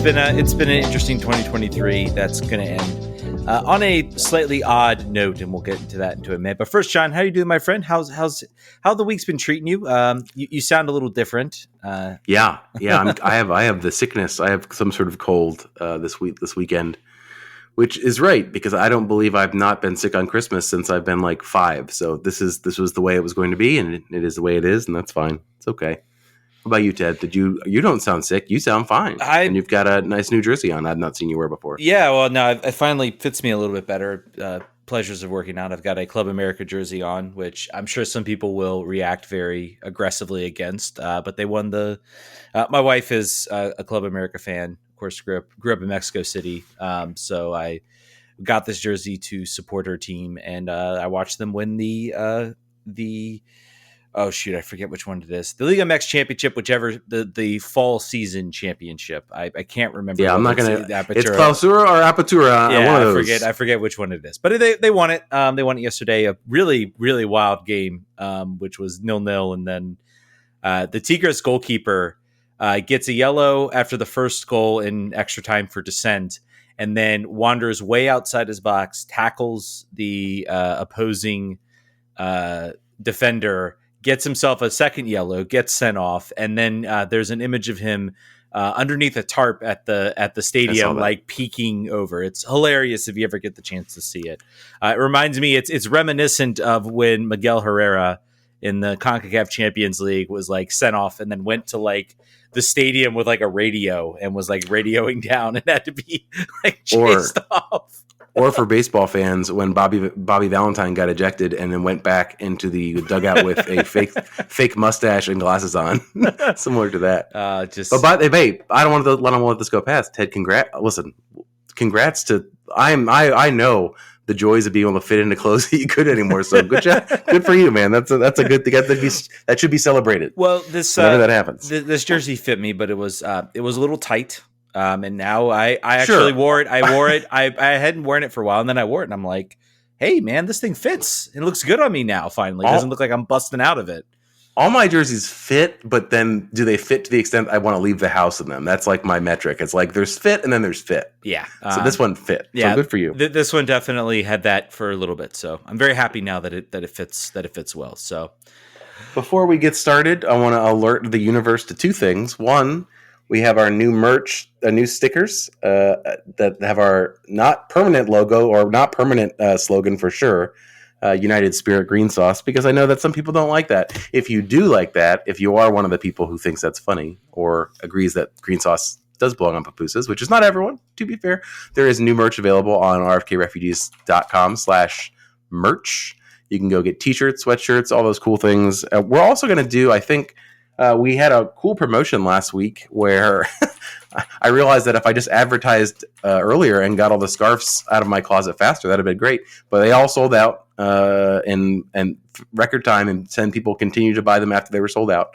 been an interesting 2023 that's going to end on a slightly odd note, and we'll get into that into a minute. But first, John, how you doing, my friend? How the week's been treating you? You sound a little different. Yeah. I have the sickness. I have some sort of cold this weekend, which is right because I don't believe I've not been sick on Christmas since I've been like 5. So this was the way it was going to be, and it is the way it is, and that's fine. It's okay. How about you, Ted? You don't sound sick. You sound fine. And you've got a nice new jersey on. I've not seen you wear before. Yeah, well, no, it finally fits me a little bit better. Pleasures of working out. I've got a Club America jersey on, which I'm sure some people will react very aggressively against. But they won the. My wife is a Club America fan. Of course, grew up in Mexico City. So I got this jersey to support her team, and I watched them win the. Oh shoot, I forget which one it is. The Liga MX Championship, whichever the fall season championship. I can't remember. Yeah, I'm not gonna. It's Clausura or Apertura. Yeah, one of those. I forget which one it is. But they won it. They won it yesterday. A really really wild game, which was 0-0, and then the Tigres goalkeeper gets a yellow after the first goal in extra time for dissent, and then wanders way outside his box, tackles the opposing defender. Gets himself a second yellow, gets sent off, and then there's an image of him underneath a tarp at the stadium, like peeking over. It's hilarious if you ever get the chance to see it. It reminds me, it's reminiscent of when Miguel Herrera in the CONCACAF Champions League was like sent off and then went to like the stadium with like a radio and was like radioing down and had to be like chased off. Or for baseball fans, when Bobby Valentine got ejected and then went back into the dugout with a fake mustache and glasses on, similar to that. I don't want to let this go past. Ted, congrats to I know the joys of being able to fit into clothes that you could anymore. So good job, good for you, man. That's a good thing. That should be celebrated. Well, whenever that happens, this jersey fit me, but it was a little tight. And now I actually wore it. I wore it. I hadn't worn it for a while, and then I wore it, and I'm like, hey, man, this thing fits. It looks good on me now, finally. It doesn't look like I'm busting out of it. All my jerseys fit, but then do they fit to the extent I want to leave the house in them? That's like my metric. It's like there's fit, and then there's fit. Yeah. So this one fit. Yeah. So good for you. This one definitely had that for a little bit. So I'm very happy now that it fits well. So before we get started, I want to alert the universe to two things. One, we have our new merch, new stickers that have our not permanent logo or not permanent slogan for sure, United Spirit Green Sauce, because I know that some people don't like that. If you do like that, if you are one of the people who thinks that's funny or agrees that green sauce does belong on pupusas, which is not everyone, to be fair, there is new merch available on rfkrefugees.com/merch. You can go get t-shirts, sweatshirts, all those cool things. We're also going to do, I think, we had a cool promotion last week where I realized that if I just advertised earlier and got all the scarves out of my closet faster, that'd have been great. But they all sold out in record time, and 10 people continued to buy them after they were sold out.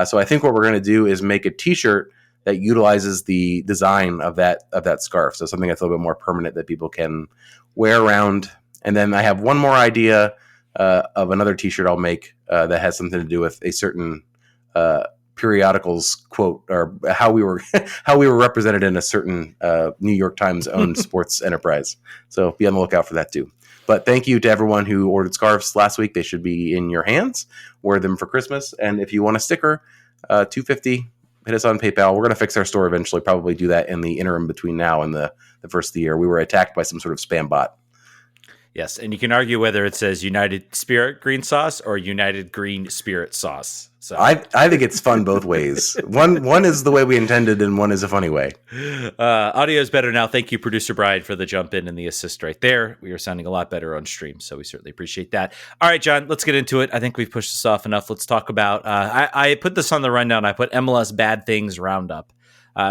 So I think what we're going to do is make a T-shirt that utilizes the design of that scarf. So something that's a little bit more permanent that people can wear around. And then I have one more idea of another T-shirt I'll make that has something to do with a certain periodicals quote, or how we were represented in a certain New York Times owned sports enterprise. So be on the lookout for that too. But thank you to everyone who ordered scarves last week. They should be in your hands. Wear them for Christmas. And if you want a sticker, $250, hit us on PayPal. We're going to fix our store eventually. Probably do that in the interim between now and the first of the year. We were attacked by some sort of spam bot. Yes, and you can argue whether it says United Spirit Green Sauce or United Green Spirit Sauce. So I think it's fun both ways. One is the way we intended, and one is a funny way. Audio is better now. Thank you, Producer Brian, for the jump in and the assist right there. We are sounding a lot better on stream, so we certainly appreciate that. All right, John, let's get into it. I think we've pushed this off enough. Let's talk about I put this on the rundown. I put MLS Bad Things Roundup.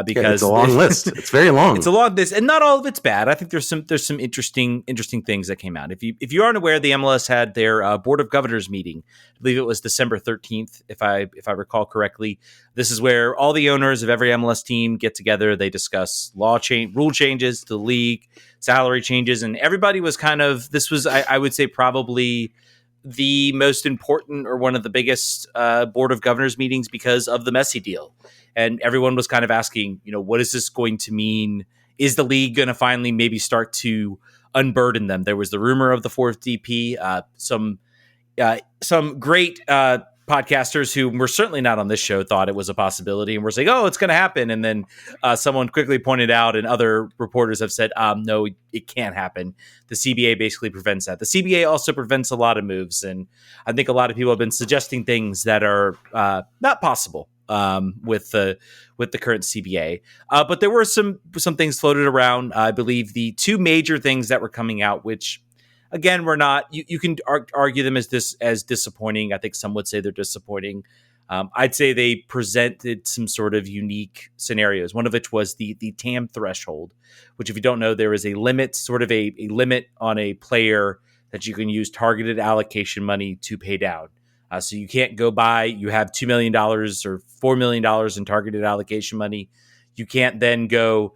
Because it's a long list. It's very long. It's a long list, and not all of it's bad. I think there's some interesting things that came out. If you aren't aware, the MLS had their Board of Governors meeting. I believe it was December 13th, if I recall correctly. This is where all the owners of every MLS team get together. They discuss rule changes to the league, salary changes, and everybody was kind of. This was, I would say, probably the most important or one of the biggest board of governors meetings because of the Messi deal. And everyone was kind of asking, what is this going to mean? Is the league going to finally maybe start to unburden them? There was the rumor of the fourth DP. Some great podcasters who were certainly not on this show thought it was a possibility and were saying, oh, it's going to happen. And then someone quickly pointed out, and other reporters have said, no, it can't happen. The CBA basically prevents that. The CBA also prevents a lot of moves. And I think a lot of people have been suggesting things that are not possible with the current CBA. But there were some things floated around. I believe the two major things that were coming out, which again, we're not. You can argue them as disappointing. I think some would say they're disappointing. I'd say they presented some sort of unique scenarios. One of which was the TAM threshold, which, if you don't know, there is a limit, sort of a limit on a player that you can use targeted allocation money to pay down. So you can't go buy. You have $2 million or $4 million in targeted allocation money. You can't then go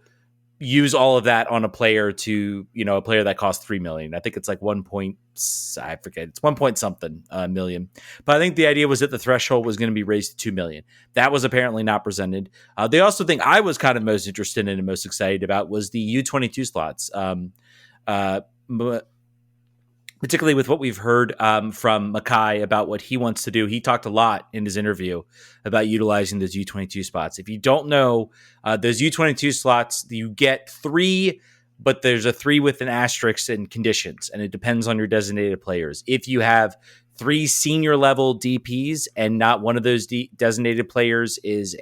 use all of that on a player to, a player that costs $3 million. I think it's like I forget. It's 1 point something million. But I think the idea was that the threshold was going to be raised to $2 million. That was apparently not presented. They also think I was kind of most interested in and most excited about was the U22 slots. Particularly with what we've heard from McKaye about what he wants to do. He talked a lot in his interview about utilizing those U22 spots. If you don't know, those U22 slots, you get 3, but there's a 3 with an asterisk and conditions, and it depends on your designated players. If you have 3 senior level DPs and not one of those designated players is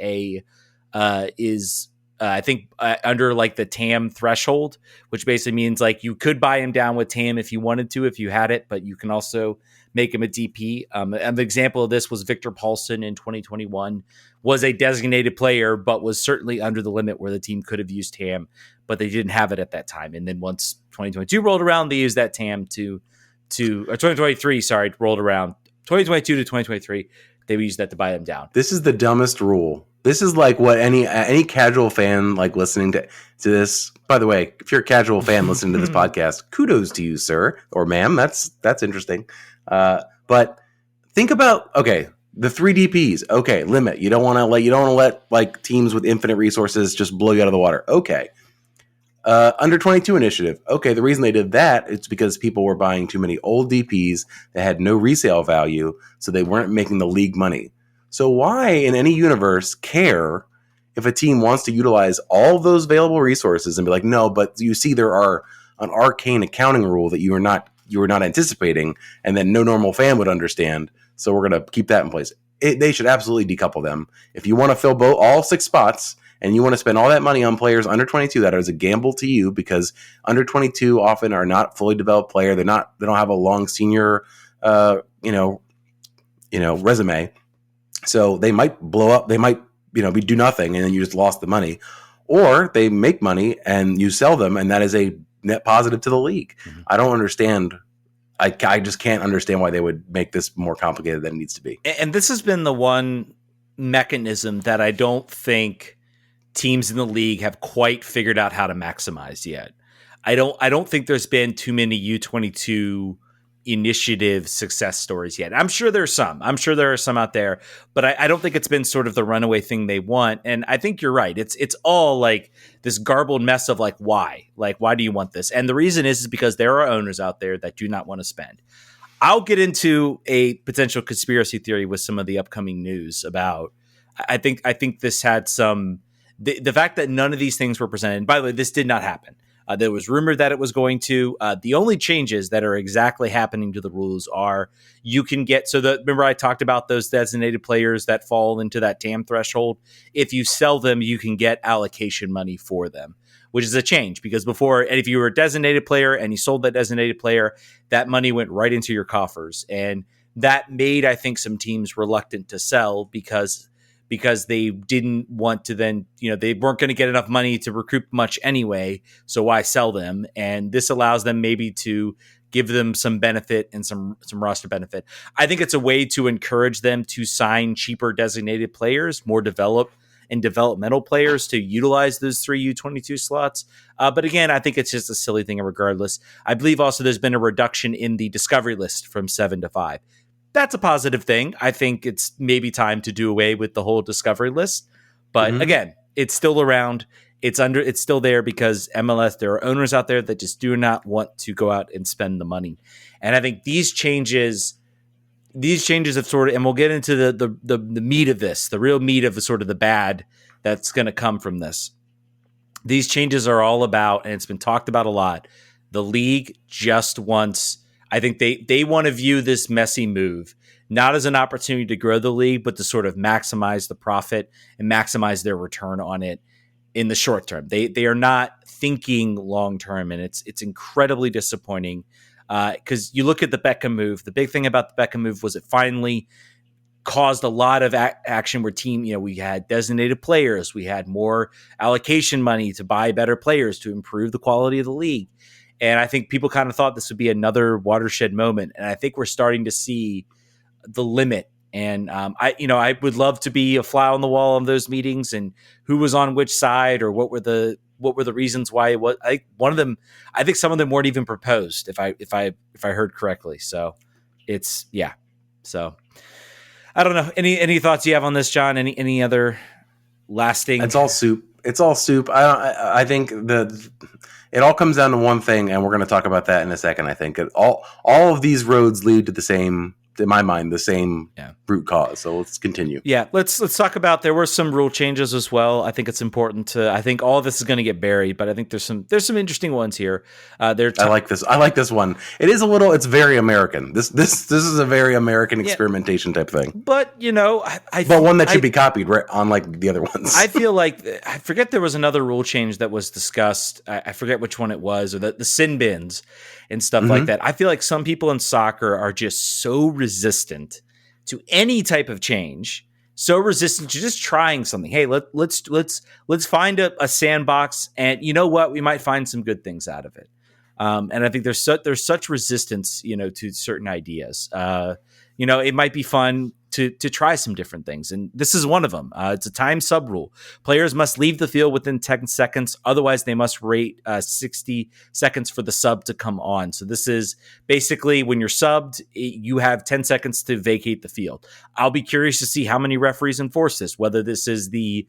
I think under like the TAM threshold, which basically means like you could buy him down with TAM if you wanted to, if you had it, but you can also make him a DP. An example of this was Victor Paulson in 2021 was a designated player, but was certainly under the limit where the team could have used TAM, but they didn't have it at that time. And then once 2022 rolled around, they used that TAM or 2023, rolled around 2022 to 2023. They used that to buy them down. This is the dumbest rule. This is like what any casual fan like listening to this. By the way, if you're a casual fan listening to this podcast, kudos to you, sir or ma'am. That's interesting. But think about the 3 DPs. Okay, limit. You don't want to let like teams with infinite resources just blow you out of the water. Okay. Under 22 initiative. Okay, the reason they did that is because people were buying too many old DPs that had no resale value, so they weren't making the league money. So why in any universe care if a team wants to utilize all of those available resources and be like, no, but you see there are an arcane accounting rule that you were not anticipating and that no normal fan would understand. So we're going to keep that in place. They should absolutely decouple them. If you want to fill all 6 spots and you want to spend all that money on players under 22, that is a gamble to you because under 22 often are not fully developed player. They don't have a long senior, resume. So they might blow up. They might, do nothing, and then you just lost the money. Or they make money and you sell them, and that is a net positive to the league. Mm-hmm. I don't understand. I just can't understand why they would make this more complicated than it needs to be. And this has been the one mechanism that I don't think teams in the league have quite figured out how to maximize yet. I don't think there's been too many U22 initiative success stories yet. I'm sure there are some out there, but I don't think it's been sort of the runaway thing they want. And I think you're right. It's all like this garbled mess of like, why do you want this? And the reason is because there are owners out there that do not want to spend. I'll get into a potential conspiracy theory with some of the upcoming news about, I think this had some, the fact that none of these things were presented. By the way, this did not happen. There was rumored that it was going to. The only changes that are exactly happening to the rules are you can get. Remember I talked about those designated players that fall into that TAM threshold. If you sell them, you can get allocation money for them, which is a change because before, and if you were a designated player and you sold that designated player, that money went right into your coffers. And that made, I think, some teams reluctant to sell because they didn't want to then, they weren't going to get enough money to recoup much anyway. So why sell them? And this allows them maybe to give them some benefit and some roster benefit. I think it's a way to encourage them to sign cheaper designated players, more developed and developmental players to utilize those 3 U22 slots. But again, I think it's just a silly thing regardless. I believe also there's been a reduction in the discovery list from 7 to 5. That's a positive thing. I think it's maybe time to do away with the whole discovery list. But again, it's still around. It's still there because MLS, there are owners out there that just do not want to go out and spend the money. And I think these changes have sort of, and we'll get into the meat of this, the real meat of the sort of the bad that's going to come from this. These changes are all about, and it's been talked about a lot, the league just wants, I think they want to view this Messi move not as an opportunity to grow the league, but to sort of maximize the profit and maximize their return on it in the short term. They are not thinking long term, and it's incredibly disappointing because you look at the Beckham move. The big thing about the Beckham move was it finally caused a lot of action where we had designated players, we had more allocation money to buy better players to improve the quality of the league. And I think people kind of thought this would be another watershed moment. And I think we're starting to see the limit. And I would love to be a fly on the wall on those meetings and who was on which side or what were the reasons why it was. I think some of them weren't even proposed if I heard correctly. So it's, yeah. So I don't know. Any thoughts you have on this, John? Any other lasting? It's all soup. I think it all comes down to one thing, and we're going to talk about that in a second. I think all of these roads lead to the same, in my mind, the same root cause. So let's continue. Yeah, let's talk about, there were some rule changes as well. I think it's important to, I think all of this is going to get buried, but I think there's some interesting ones here. I like this one. It's very American. This is a very American experimentation type thing. But but one that should be copied, right, unlike the other ones. I feel like, I forget there was another rule change that was discussed. I forget which one it was, or the sin bins and stuff like that. I feel like some people in soccer are just so resistant to any type of change, so resistant to just trying something. Hey, let's find a sandbox, and you know what? We might find some good things out of it. And I think there's such resistance, to certain ideas. It might be fun to try some different things. And this is one of them. It's a time sub rule. Players must leave the field within 10 seconds. Otherwise, they must wait 60 seconds for the sub to come on. So this is basically when you're subbed, you have 10 seconds to vacate the field. I'll be curious to see how many referees enforce this, whether this is the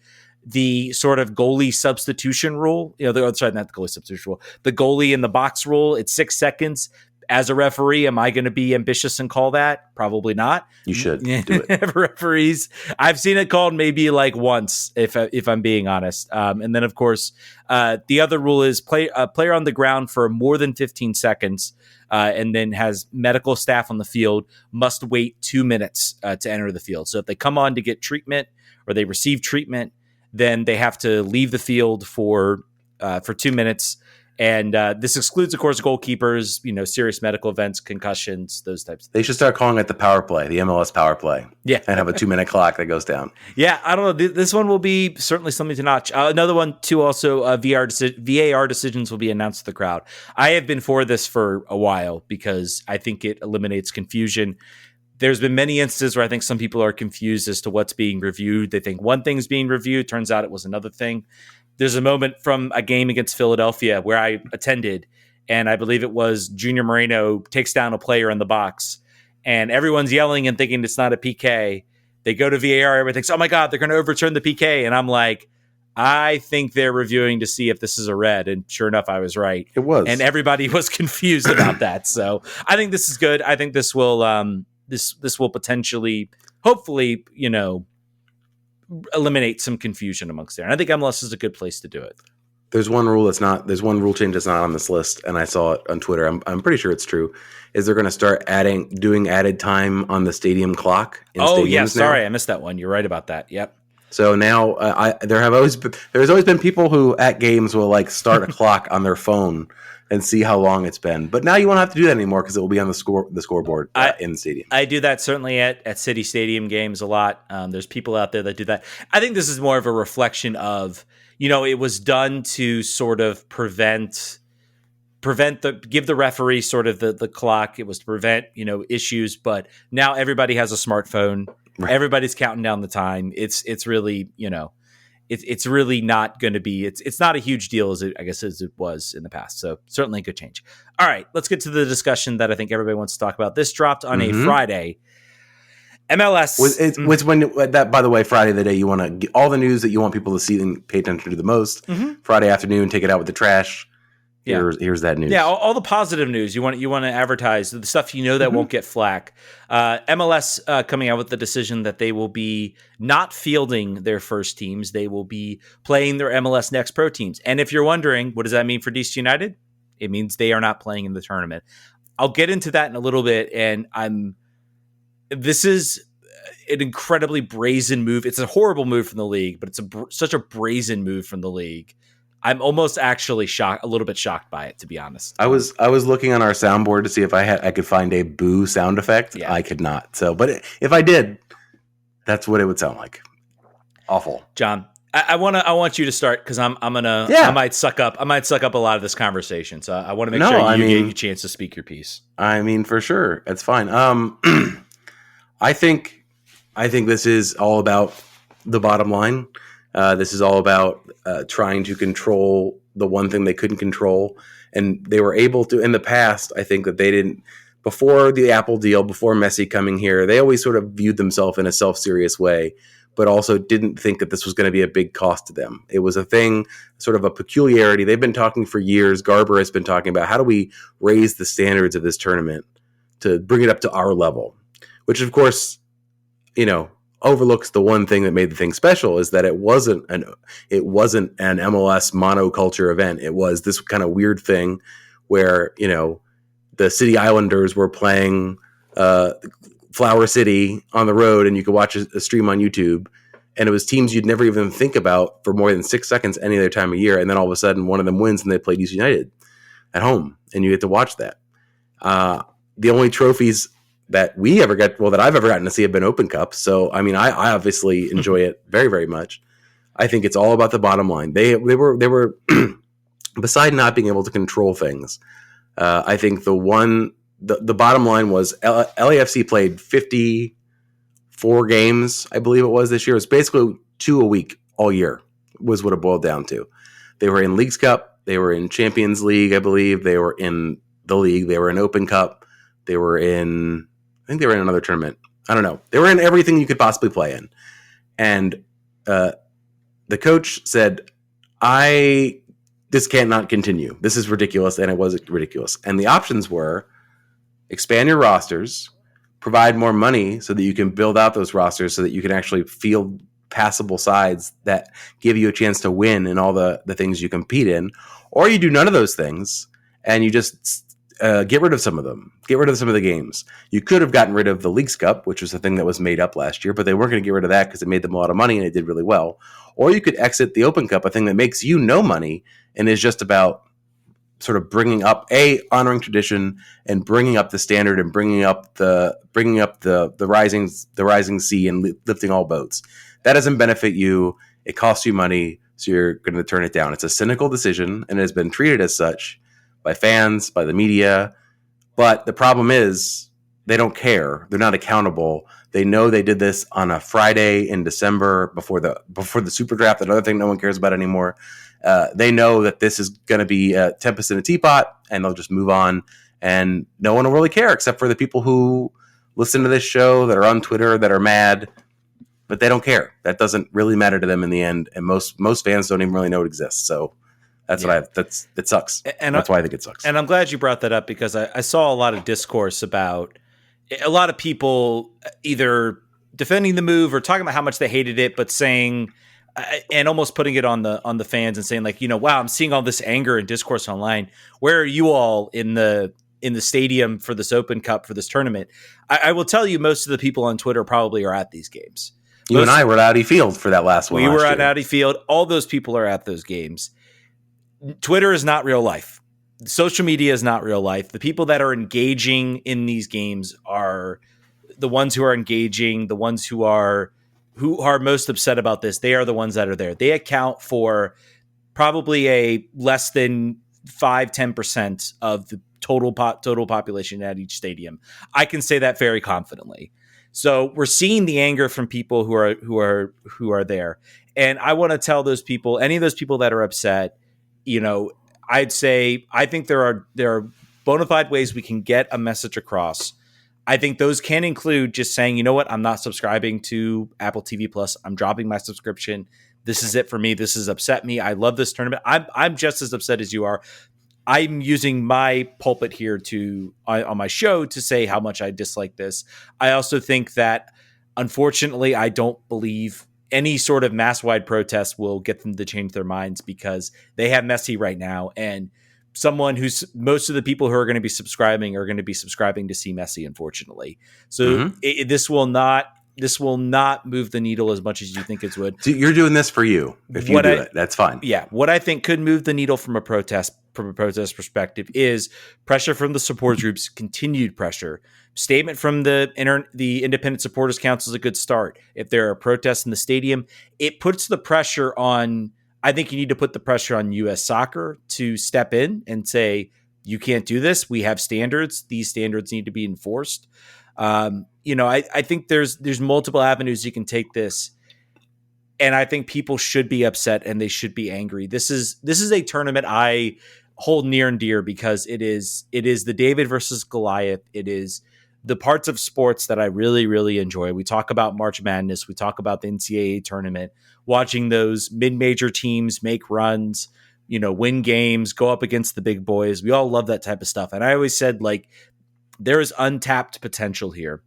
sort of goalie substitution rule, not the goalie substitution rule, the goalie in the box rule. It's 6 seconds. As a referee, am I going to be ambitious and call that? Probably not. You should do it. Referees, I've seen it called maybe like once, if I'm being honest. And then, of course, the other rule is player on the ground for more than 15 seconds and then has medical staff on the field must wait 2 minutes to enter the field. So if they come on to get treatment or they receive treatment, then they have to leave the field for 2 minutes. And this excludes, of course, goalkeepers, serious medical events, concussions, those types of things. They should start calling it the power play, the MLS power play. Yeah. And have a 2-minute clock that goes down. Yeah, I don't know. This one will be certainly something to notch. Another one, too, also, VAR decisions will be announced to the crowd. I have been for this for a while because I think it eliminates confusion. There's been many instances where I think some people are confused as to what's being reviewed. They think one thing's being reviewed. Turns out it was another thing. There's a moment from a game against Philadelphia where I attended, and I believe it was Junior Moreno takes down a player in the box, and everyone's yelling and thinking it's not a PK. They go to VAR, everyone thinks, oh my God, they're going to overturn the PK. And I'm like, I think they're reviewing to see if this is a red. And sure enough, I was right. It was. And everybody was confused about that. So I think this is good. I think this will this will potentially, hopefully, eliminate some confusion amongst there. And I think MLS is a good place to do it. There's one rule change that's not on this list, and I saw it on Twitter. I'm pretty sure it's true. Is they're going to start doing added time on the stadium clock? Sorry, I missed that one. You're right about that. Yep. So now there's always been people who at games will start a clock on their phone and see how long it's been. But now you won't have to do that anymore because it will be on the scoreboard in the stadium. I do that certainly at City Stadium games a lot. There's people out there that do that. I think this is more of a reflection of, it was done to sort of give the referee sort of the clock. It was to prevent, issues. But now everybody has a smartphone. Right. Everybody's counting down the time. It's really, it's really not going to be, it's not a huge deal as it was in the past. So certainly a good change. All right, let's get to the discussion that I think everybody wants to talk about. This dropped on a Friday. MLS. Which when that, by the way, Friday, the day you want to get all the news that you want people to see and pay attention to the most. Friday afternoon, take it out with the trash. Here's that news. Yeah, all the positive news. You want to advertise the stuff that won't get flack. MLS coming out with the decision that they will be not fielding their first teams. They will be playing their MLS Next Pro teams. And if you're wondering, what does that mean for DC United? It means they are not playing in the tournament. I'll get into that in a little bit. And this is an incredibly brazen move. It's a horrible move from the league, but it's such a brazen move from the league. I'm almost actually a little bit shocked by it, to be honest. I was looking on our soundboard to see if I could find a boo sound effect. Yeah. I could not. So, but if I did, that's what it would sound like. Awful. John, I want you to start because I might suck up a lot of this conversation. So I want to make sure you get a chance to speak your piece. I mean, for sure, it's fine. I think this is all about the bottom line. This is all about trying to control the one thing they couldn't control. And they were able to, in the past, I think that they didn't, before the Apple deal, before Messi coming here, they always sort of viewed themselves in a self-serious way, but also didn't think that this was going to be a big cost to them. It was a thing, sort of a peculiarity. They've been talking for years. Garber has been talking about how do we raise the standards of this tournament to bring it up to our level, which of course, overlooks the one thing that made the thing special is that it wasn't an MLS monoculture event. It was this kind of weird thing where, the City Islanders were playing Flower City on the road and you could watch a stream on YouTube. And it was teams you'd never even think about for more than 6 seconds any other time of year. And then all of a sudden one of them wins and they played DC United at home and you get to watch that. The only trophies that that I've ever gotten to see have been Open Cup. So, I mean, I obviously enjoy it very, very much. I think it's all about the bottom line. They were beside not being able to control things. I think the bottom line was LAFC played 54 games, I believe it was this year. It was basically 2 a week all year was what it boiled down to. They were in Leagues Cup. They were in Champions League, I believe. They were in the league. They were in Open Cup. They were in, I think they were in another tournament. I don't know. They were in everything you could possibly play in. And the coach said, this cannot continue. This is ridiculous. And it was ridiculous. And the options were expand your rosters, provide more money so that you can build out those rosters so that you can actually field passable sides that give you a chance to win in all the things you compete in. Or you do none of those things and you just get rid of some of them. Get rid of some of the games. You could have gotten rid of the Leagues Cup, which was the thing that was made up last year, but they weren't going to get rid of that because it made them a lot of money and it did really well. Or you could exit the Open Cup, a thing that makes you no money and is just about sort of bringing up honoring tradition and bringing up the standard and bringing up the rising sea and lifting all boats. That doesn't benefit you. It costs you money, so you're going to turn it down. It's a cynical decision and it has been treated as such by fans, by the media. But the problem is they don't care. They're not accountable. They know they did this on a Friday in December before the Super Draft, another thing no one cares about anymore. They know that this is going to be a tempest in a teapot, and they'll just move on, and no one will really care except for the people who listen to this show, that are on Twitter, that are mad, but they don't care. That doesn't really matter to them in the end, and most fans don't even really know it exists. So that's it sucks. And that's why I think it sucks. And I'm glad you brought that up because I saw a lot of discourse about a lot of people either defending the move or talking about how much they hated it, but saying and almost putting it on the fans and saying like, wow, I'm seeing all this anger and discourse online. Where are you all in the stadium for this Open Cup, for this tournament? I will tell you, most of the people on Twitter probably are at these games. You and I were at Audi Field for that last one. We were at Audi Field. All those people are at those games. Twitter is not real life. Social media is not real life. The people that are engaging in these games are the ones who are engaging, the ones who are most upset about this. They are the ones that are there. They account for probably a less than 5-10% of the total population at each stadium. I can say that very confidently. So we're seeing the anger from people who are there. And I want to tell those people, any of those people that are upset, I'd say I think there are bona fide ways we can get a message across. I think those can include just saying, you know what, I'm not subscribing to Apple TV Plus. I'm dropping my subscription. This is it for me. This has upset me. I love this tournament. I'm just as upset as you are. I'm using my pulpit here on my show to say how much I dislike this. I also think that, unfortunately, I don't believe any sort of mass-wide protest will get them to change their minds, because they have Messi right now, and most of the people who are going to be subscribing to see Messi, unfortunately. So this will not move the needle as much as you think it would. So you're doing this for you. If you do it, that's fine. Yeah. What I think could move the needle from a protest perspective is pressure from the supporters groups, continued pressure. Statement from the Independent Supporters Council is a good start. If there are protests in the stadium, it puts the pressure on. I think you need to put the pressure on U.S. Soccer to step in and say, you can't do this. We have standards. These standards need to be enforced. I think there's multiple avenues you can take this, and I think people should be upset and they should be angry. This is a tournament I hold near and dear, because it is the David versus Goliath. It is the parts of sports that I really, really enjoy. We talk about March Madness. We talk about the NCAA tournament, watching those mid-major teams make runs, win games, go up against the big boys. We all love that type of stuff. And I always said, there is untapped potential here.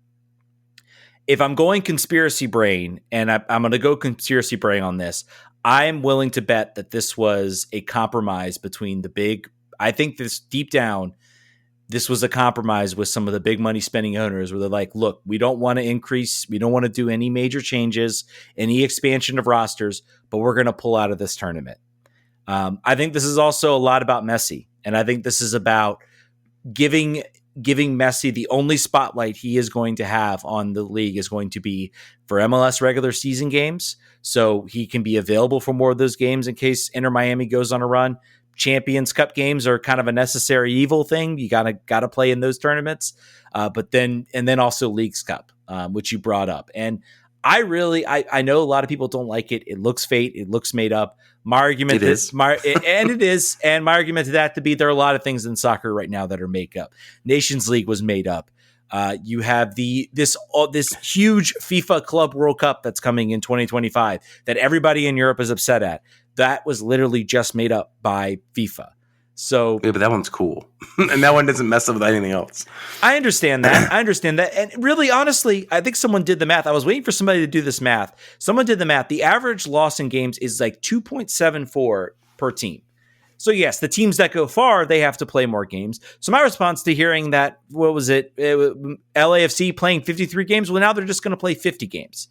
If I'm going conspiracy brain, and I'm going to go conspiracy brain on this, I'm willing to bet that this was a compromise between I think this deep down, this was a compromise with some of the big money spending owners, where they're like, look, we don't want to do any major changes, any expansion of rosters, but we're going to pull out of this tournament. I think this is also a lot about Messi. And I think this is about giving Messi the only spotlight he is going to have on the league is going to be for MLS regular season games. So he can be available for more of those games in case Inter Miami goes on a run. Champions Cup games are kind of a necessary evil thing. You gotta play in those tournaments. But then also Leagues Cup, which you brought up. And I know a lot of people don't like it. It looks fake. It looks made up. My argument is, and my argument to that to be, there are a lot of things in soccer right now that are made up. Nations League was made up. You have this huge FIFA Club World Cup that's coming in 2025 that everybody in Europe is upset at. That was literally just made up by FIFA. So, yeah, but that one's cool, and that one doesn't mess up with anything else. I understand that. And really, honestly, I think someone did the math. I was waiting for somebody to do this math. Someone did the math. The average loss in games is like 2.74 per team. So yes, the teams that go far, they have to play more games. So my response to hearing that, what was it? LAFC playing 53 games. Well, now they're just going to play 50 games.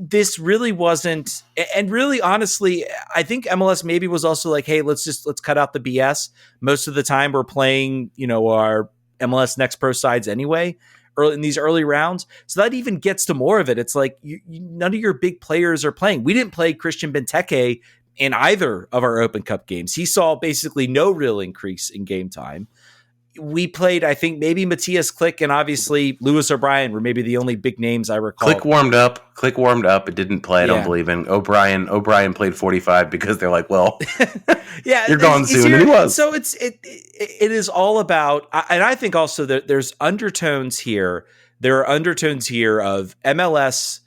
This really wasn't, and really, honestly, I think MLS maybe was also like, hey, let's cut out the BS. Most of the time we're playing, our MLS Next Pro sides anyway, early in these early rounds. So that even gets to more of it. It's like none of your big players are playing. We didn't play Christian Benteke in either of our Open Cup games. He saw basically no real increase in game time. We played, I think, maybe Matthias Klick and obviously Lewis O'Brien were maybe the only big names I recall. Klick warmed up. It didn't play. I don't believe in O'Brien played 45 because they're like, well, yeah, you're gone soon. And he was. So it is all about, and I think also that there's undertones here. There are undertones here of MLS.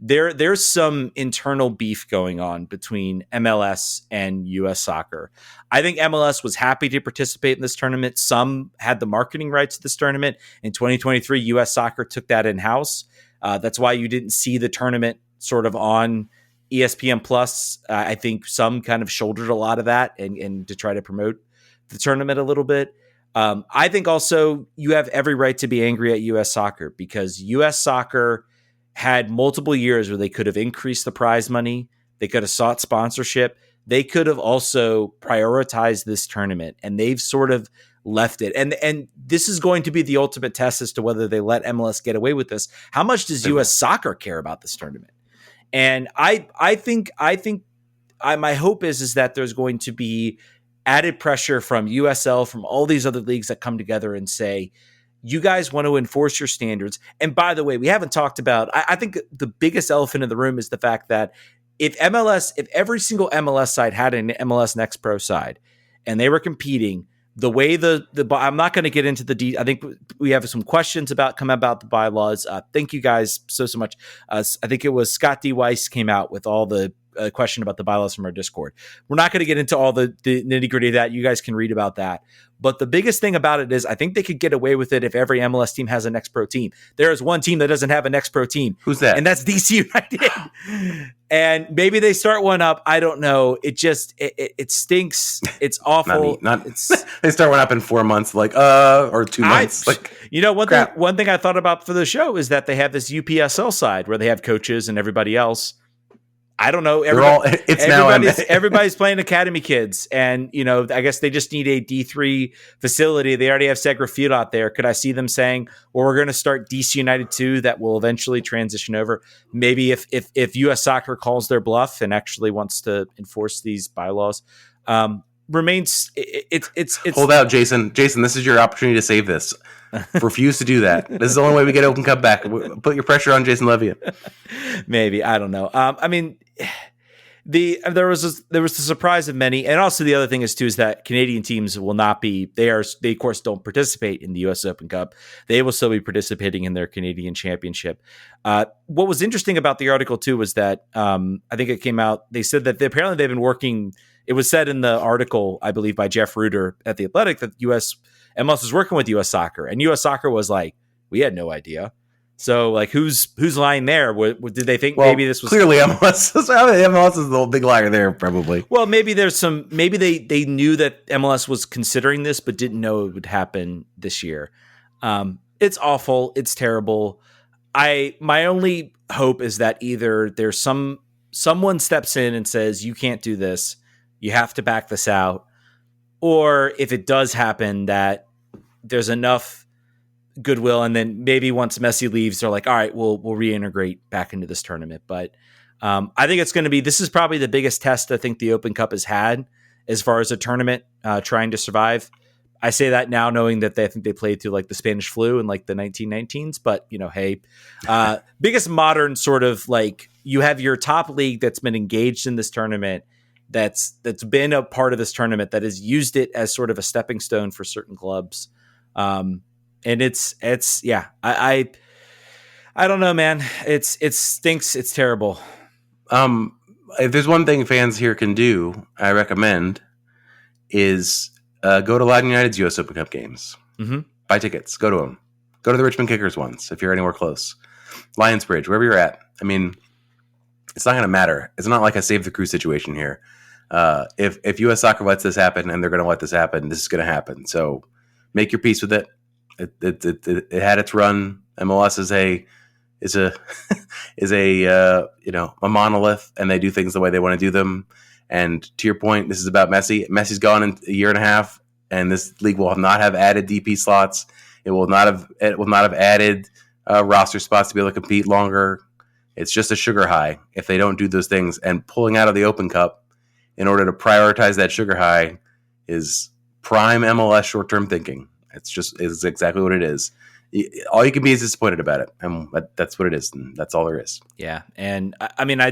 There's some internal beef going on between MLS and U.S. Soccer. I think MLS was happy to participate in this tournament. Some had the marketing rights to this tournament. In 2023, U.S. Soccer took that in-house. That's why you didn't see the tournament sort of on ESPN Plus. I think some kind of shouldered a lot of that and to try to promote the tournament a little bit. I think also you have every right to be angry at U.S. Soccer, because U.S. Soccer had multiple years where they could have increased the prize money. They could have sought sponsorship. They could have also prioritized this tournament, and they've sort of left it. And this is going to be the ultimate test as to whether they let MLS get away with this. How much does U.S. Soccer care about this tournament? And I think my hope is that there's going to be added pressure from USL, from all these other leagues that come together and say, you guys want to enforce your standards. And by the way, we haven't talked about, I think the biggest elephant in the room is the fact that if every single MLS side had an MLS Next Pro side and they were competing, the way I'm not going to get into I think we have some questions about the bylaws. Thank you guys so much. I think it was Scott D. Weiss came out with all the question about the bylaws from our Discord. We're not going to get into all the nitty gritty of that. You guys can read about that. But the biggest thing about it is I think they could get away with it if every MLS team has a Next Pro team. There is one team that doesn't have a Next Pro team. Who's that? And that's DC United. And maybe they start one up. I don't know. It just, it stinks. It's awful. They start one up in 4 months, or 2 months. One thing I thought about for the show is that they have this UPSL side where they have coaches and everybody else. I don't know. Everybody's playing academy kids, and I guess they just need a D3 facility. They already have Segra Field out there. Could I see them saying, "Well, we're going to start DC United 2 that will eventually transition over"? Maybe if U.S. Soccer calls their bluff and actually wants to enforce these bylaws, remains it's hold out, Jason. Jason, this is your opportunity to save this. Refuse to do that. This is the only way we get Open Cup back. Put your pressure on Jason Levia. Maybe, I don't know. There was the surprise of many, and also the other thing is that Canadian teams will not be. They of course don't participate in the U.S. Open Cup. They will still be participating in their Canadian Championship. What was interesting about the article too was that I think it came out. They said that apparently they've been working. It was said in the article, I believe, by Jeff Reuter at The Athletic that MLS was working with U.S. Soccer, and U.S. Soccer was like, we had no idea. So, who's lying there? Did they think maybe this was clearly MLS? MLS is the big liar there, probably. Well, maybe maybe they knew that MLS was considering this, but didn't know it would happen this year. It's awful. It's terrible. My only hope is that either there's someone steps in and says, you can't do this. You have to back this out. Or if it does happen, that there's enough goodwill, and then maybe once Messi leaves, they're like, all right, we'll reintegrate back into this tournament. But I think it's going to be, this is probably the biggest test I think the Open Cup has had as far as a tournament trying to survive. I say that now knowing that I think they played through the Spanish flu in the 1919s, but hey, biggest modern sort of you have your top league that's been engaged in this tournament, that's been a part of this tournament, that has used it as sort of a stepping stone for certain clubs. And it's I don't know, man. It stinks. It's terrible. If there's one thing fans here can do, I recommend is go to Loudoun United's U.S. Open Cup games. Mm-hmm. Buy tickets. Go to them. Go to the Richmond Kickers ones if you're anywhere close. Lions Bridge, wherever you're at. I mean, it's not going to matter. It's not like a save the crew situation here. If U.S. Soccer lets this happen, and they're going to let this happen, this is going to happen. So make your peace with it. It had its run. MLS is a monolith, and they do things the way they want to do them. And to your point, this is about Messi. Messi's gone in a year and a half, and this league will not have added DP slots. It will not have added roster spots to be able to compete longer. It's just a sugar high if they don't do those things. And pulling out of the Open Cup in order to prioritize that sugar high is prime MLS short-term thinking. It's exactly what it is. All you can be is disappointed about it, and that's what it is, and that's all there is. Yeah, and I mean, I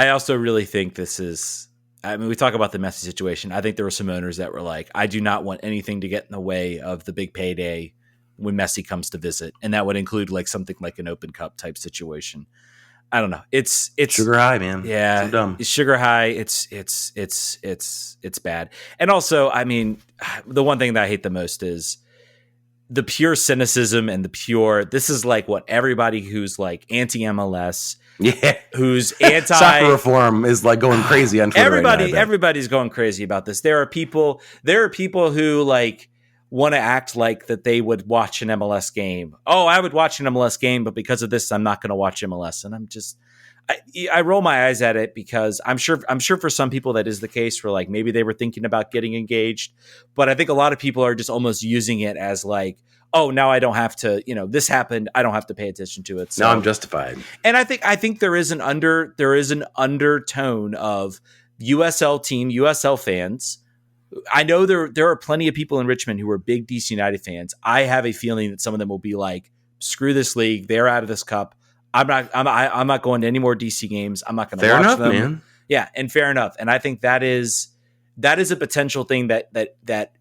also really think this is. I mean, we talk about the Messi situation. I think there were some owners that were like, I do not want anything to get in the way of the big payday when Messi comes to visit, and that would include something like an Open Cup type situation. I don't know. It's sugar high, man. Yeah, so dumb. It's sugar high. It's bad. And also, I mean, the one thing that I hate the most is the pure cynicism and this is what everybody who's anti-MLS, who's anti soccer reform is going crazy on Twitter. Everybody's going crazy about this. There are people who want to act like that they would watch an MLS game. Oh, I would watch an MLS game, but because of this, I'm not going to watch MLS. And I'm just, I roll my eyes at it because I'm sure for some people that is the case where maybe they were thinking about getting engaged, but I think a lot of people are just almost using it as oh, now I don't have to, this happened. I don't have to pay attention to it. So, now I'm justified. And I think there is an undertone of USL fans I know there are plenty of people in Richmond who are big DC United fans. I have a feeling that some of them will be like, screw this league. They're out of this cup. I'm not going to any more DC games. I'm not going to watch enough, them. Man. Yeah, and fair enough. And I think that is a potential thing that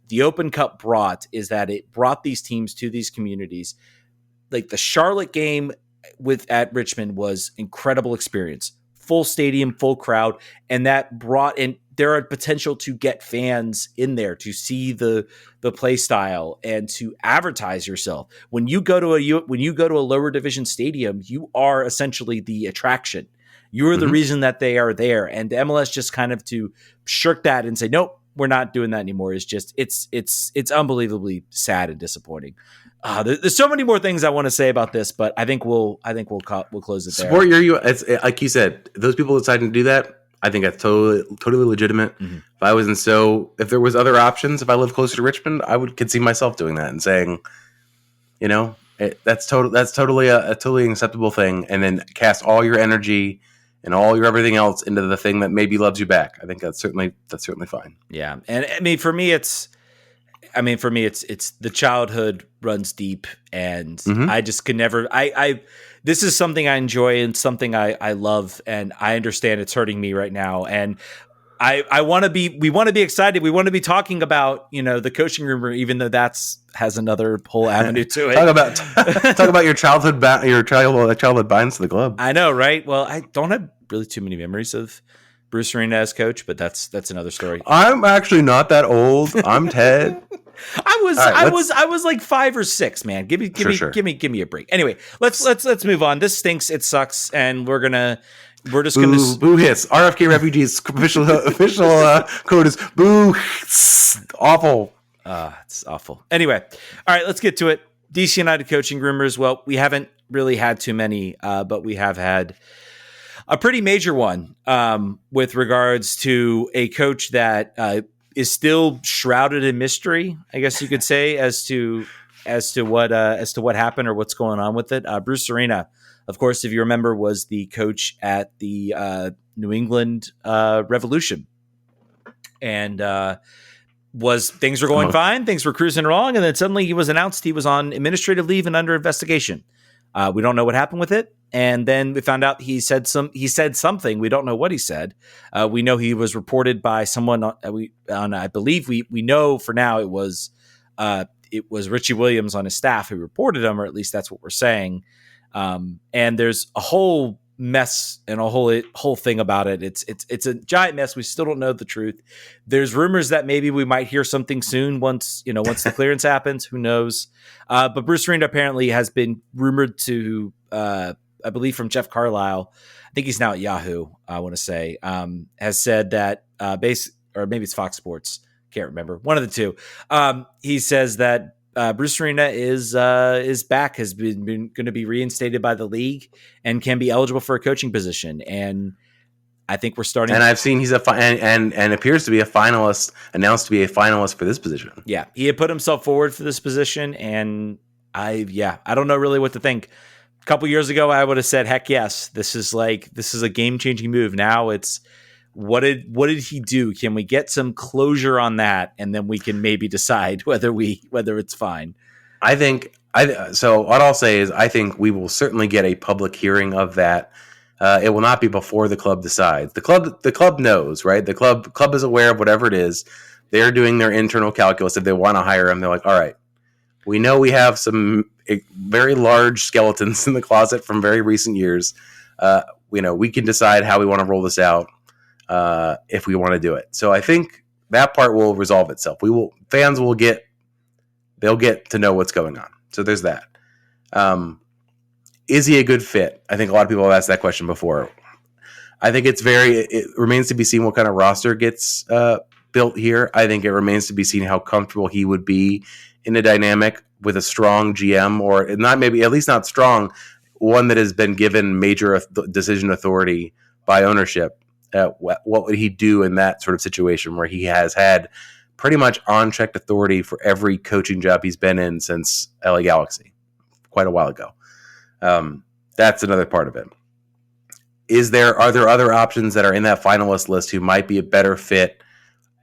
the Open Cup brought, is that it brought these teams to these communities. Like the Charlotte game at Richmond was incredible experience. Full stadium, full crowd, and that brought in, there are potential to get fans in there to see the play style and to advertise yourself. When you go to a lower division stadium, you are essentially the attraction. You're the reason that they are there. And the MLS just kind of to shirk that and say, nope, we're not doing that anymore, is just it's unbelievably sad and disappointing. There's so many more things I want to say about this, but I think we'll close it there. Support it's like you said, those people deciding to do that, I think that's totally legitimate. If there was other options, if I lived closer to Richmond, could see myself doing that and saying, that's totally a totally acceptable thing, and then cast all your energy and all your everything else into the thing that maybe loves you back. I think that's certainly fine. Yeah, and I mean for me it's the childhood runs deep, and I just can never. This is something I enjoy and something I love, and I understand it's hurting me right now. And we want to be excited. We want to be talking about the coaching rumor, even though has another whole avenue to it. talk about your childhood binds to the club. I know, right? Well, I don't have really too many memories of Bruce Arena as coach, but that's another story. I'm actually not that old. I'm Ted. I was like 5 or 6, man. Give me a break. Anyway, let's move on. This stinks. It sucks, and we're just gonna boo hiss. RFK Refugees official code is boo. Awful. It's awful. Anyway, all right, let's get to it. DC United coaching rumors. Well, we haven't really had too many, but we have had a pretty major one with regards to a coach that is still shrouded in mystery, I guess you could say, as to what happened or what's going on with it. Bruce Arena, of course, if you remember, was the coach at the New England Revolution, and things were going fine, things were cruising along, and then suddenly he was announced he was on administrative leave and under investigation. We don't know what happened with it. And then we found out he said something. We don't know what he said. We know he was reported by someone I believe we know for now it was Richie Williams on his staff who reported him, or at least that's what we're saying. And there's a whole mess and a whole thing about it. It's a giant mess. We still don't know the truth. There's rumors that maybe we might hear something soon once the clearance happens. Who knows? But Bruce Arena apparently has been rumored to, I believe from Jeff Carlisle, I think he's now at Yahoo, I want to say, has said that or maybe it's Fox Sports, can't remember, one of the two. He says that Bruce Arena is back, has been going to be reinstated by the league and can be eligible for a coaching position. And I think we're starting. And I've seen he's and appears to be a finalist, announced to be a finalist for this position. Yeah, he had put himself forward for this position, and I don't know really what to think. A couple years ago, I would have said, heck yes, this is a game-changing move. Now it's what did he do? Can we get some closure on that, and then we can maybe decide whether it's fine. So what I'll say is I think we will certainly get a public hearing of that. It will not be before the club decides. The club knows, right? The club is aware of whatever it is. They're doing their internal calculus. If they want to hire him, they're like, all right, we know we have some very large skeletons in the closet from very recent years. We can decide how we want to roll this out if we want to do it. So I think that part will resolve itself. Fans will get to know what's going on. So there's that. Is he a good fit? I think a lot of people have asked that question before. I think it remains to be seen what kind of roster gets built here. I think it remains to be seen how comfortable he would be in a dynamic with a strong GM, or at least not strong, one that has been given major decision authority by ownership. What would he do in that sort of situation where he has had pretty much on-check authority for every coaching job he's been in since LA Galaxy quite a while ago? That's another part of it. Are there other options that are in that finalist list who might be a better fit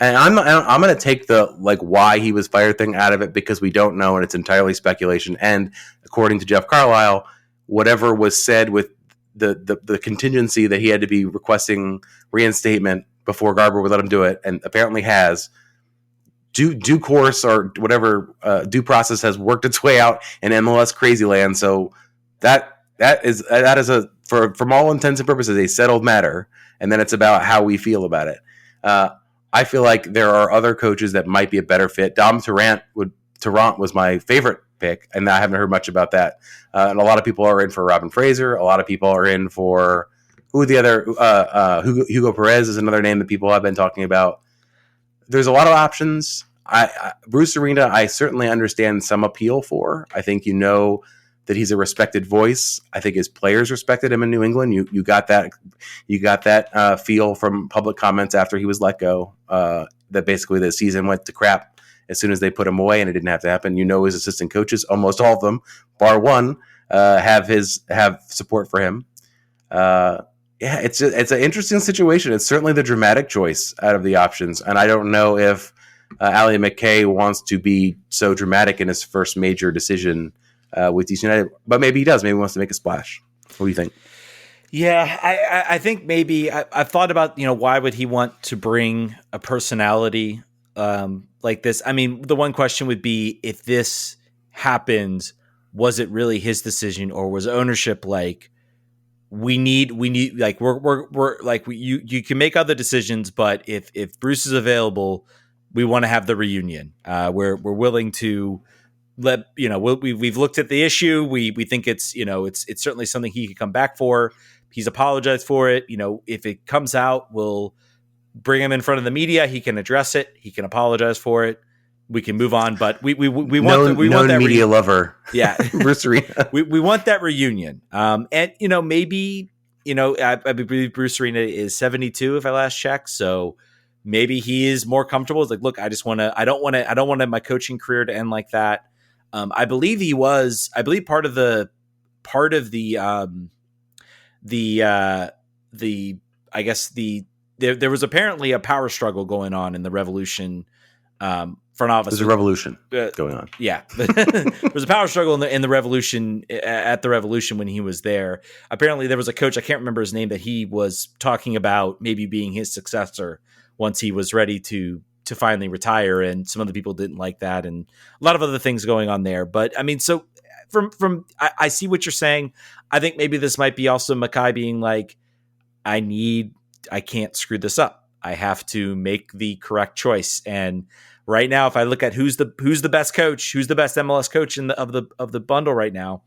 And I'm going to take the like why he was fired thing out of it because we don't know and it's entirely speculation. And according to Jeff Carlisle, whatever was said with the contingency that he had to be requesting reinstatement before Garber would let him do it, and apparently has due course or whatever due process has worked its way out in MLS crazy land. So that is a from all intents and purposes a settled matter, and then it's about how we feel about it. I feel like there are other coaches that might be a better fit. Tarrant was my favorite pick, and I haven't heard much about that. And a lot of people are in for Robin Fraser. A lot of people are in for Hugo Perez is another name that people have been talking about. There's a lot of options. Bruce Arena, I certainly understand some appeal for. I think that he's a respected voice. I think his players respected him in New England. You got that feel from public comments after he was let go. That basically the season went to crap as soon as they put him away, and it didn't have to happen. His assistant coaches, almost all of them, bar one, have support for him. It's an interesting situation. It's certainly the dramatic choice out of the options, and I don't know if Ali McKaye wants to be so dramatic in his first major decision with DC United, but maybe he does. Maybe he wants to make a splash. What do you think? Yeah, I think maybe I've thought about, why would he want to bring a personality like this? I mean, the one question would be, if this happened, was it really his decision, or was ownership like, we need like we're like you can make other decisions, but if Bruce is available, we want to have the reunion. We're willing to we've looked at the issue. We think it's certainly something he could come back for. He's apologized for it. If it comes out, we'll bring him in front of the media. He can address it. He can apologize for it. We can move on. But we want that media lover. Yeah, Bruce Arena. we want that reunion. And maybe I believe Bruce Arena is 72 if I last checked. So maybe he is more comfortable. It's like, look, I don't want my coaching career to end like that. I believe part of the there was apparently a power struggle going on in the Revolution front office. There's a revolution going on. Yeah, there was a power struggle in the Revolution at the Revolution when he was there. Apparently, there was a coach, I can't remember his name, that he was talking about maybe being his successor once he was ready to finally retire, and some other people didn't like that, and a lot of other things going on there. But I mean, so I see what you're saying. I think maybe this might be also McKaye being like, I can't screw this up. I have to make the correct choice. And right now, if I look at who's the best coach, who's the best MLS coach of the bundle right now,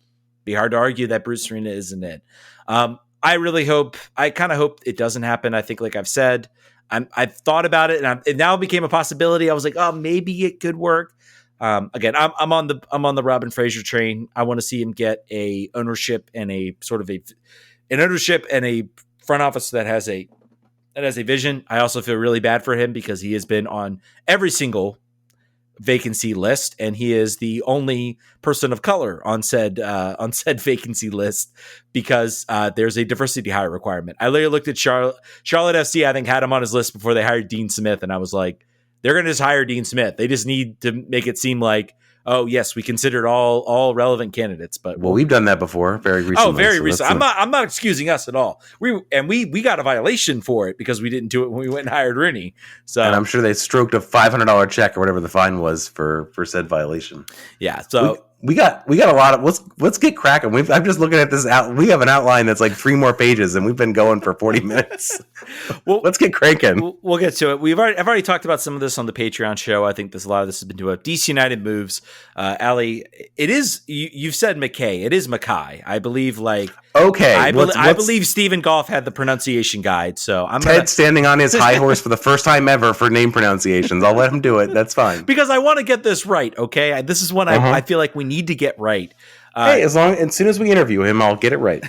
be hard to argue that Bruce Arena isn't it. I kind of hope it doesn't happen. I think, like I've said, I've thought about it, and it now became a possibility. I was like, oh, maybe it could work. Again, I'm on the Robin Fraser train. I want to see him get a ownership and a sort of an ownership and a front office that has a vision. I also feel really bad for him because he has been on every single vacancy list, and he is the only person of color on said vacancy list because there's a diversity hire requirement. I literally looked at Charlotte FC. I think had him on his list before they hired Dean Smith, and I was like, they're going to just hire Dean Smith. They just need to make it seem like, oh yes, we considered all relevant candidates. But we've done that before, very recently. Oh, very recently. I'm not excusing us at all. We got a violation for it because we didn't do it when we went and hired Rooney. So, and I'm sure they stroked a $500 check or whatever the fine was for said violation. Yeah. So we got a lot of let's get cracking. I'm just looking at this out. We have an outline that's like 3 more pages, and we've been going for 40 minutes. Well, let's get cranking. We'll get to it. I've already talked about some of this on the Patreon show. I think a lot of this has been to DC United moves. Ali, it is you've said McKaye. It is McKaye. I believe okay. I believe Stephen Goff had the pronunciation guide. So Ted standing on his high horse for the first time ever for name pronunciations. I'll let him do it. That's fine because I want to get this right. Okay, this is one I feel like we need to get right. Hey, as soon as we interview him, I'll get it right.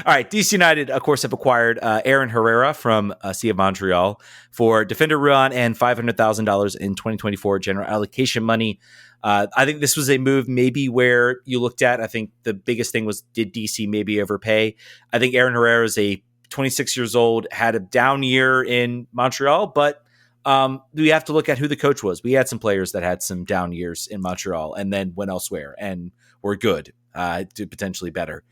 All right, DC United, of course, have acquired Aaron Herrera from Sea of Montreal for defender Ruan and $500,000 in 2024 general allocation money. I think this was a move maybe where you looked at, I think the biggest thing was, did DC maybe overpay? I think Aaron Herrera is 26 years old, had a down year in Montreal, but we have to look at who the coach was. We had some players that had some down years in Montreal and then went elsewhere and were good, to potentially better.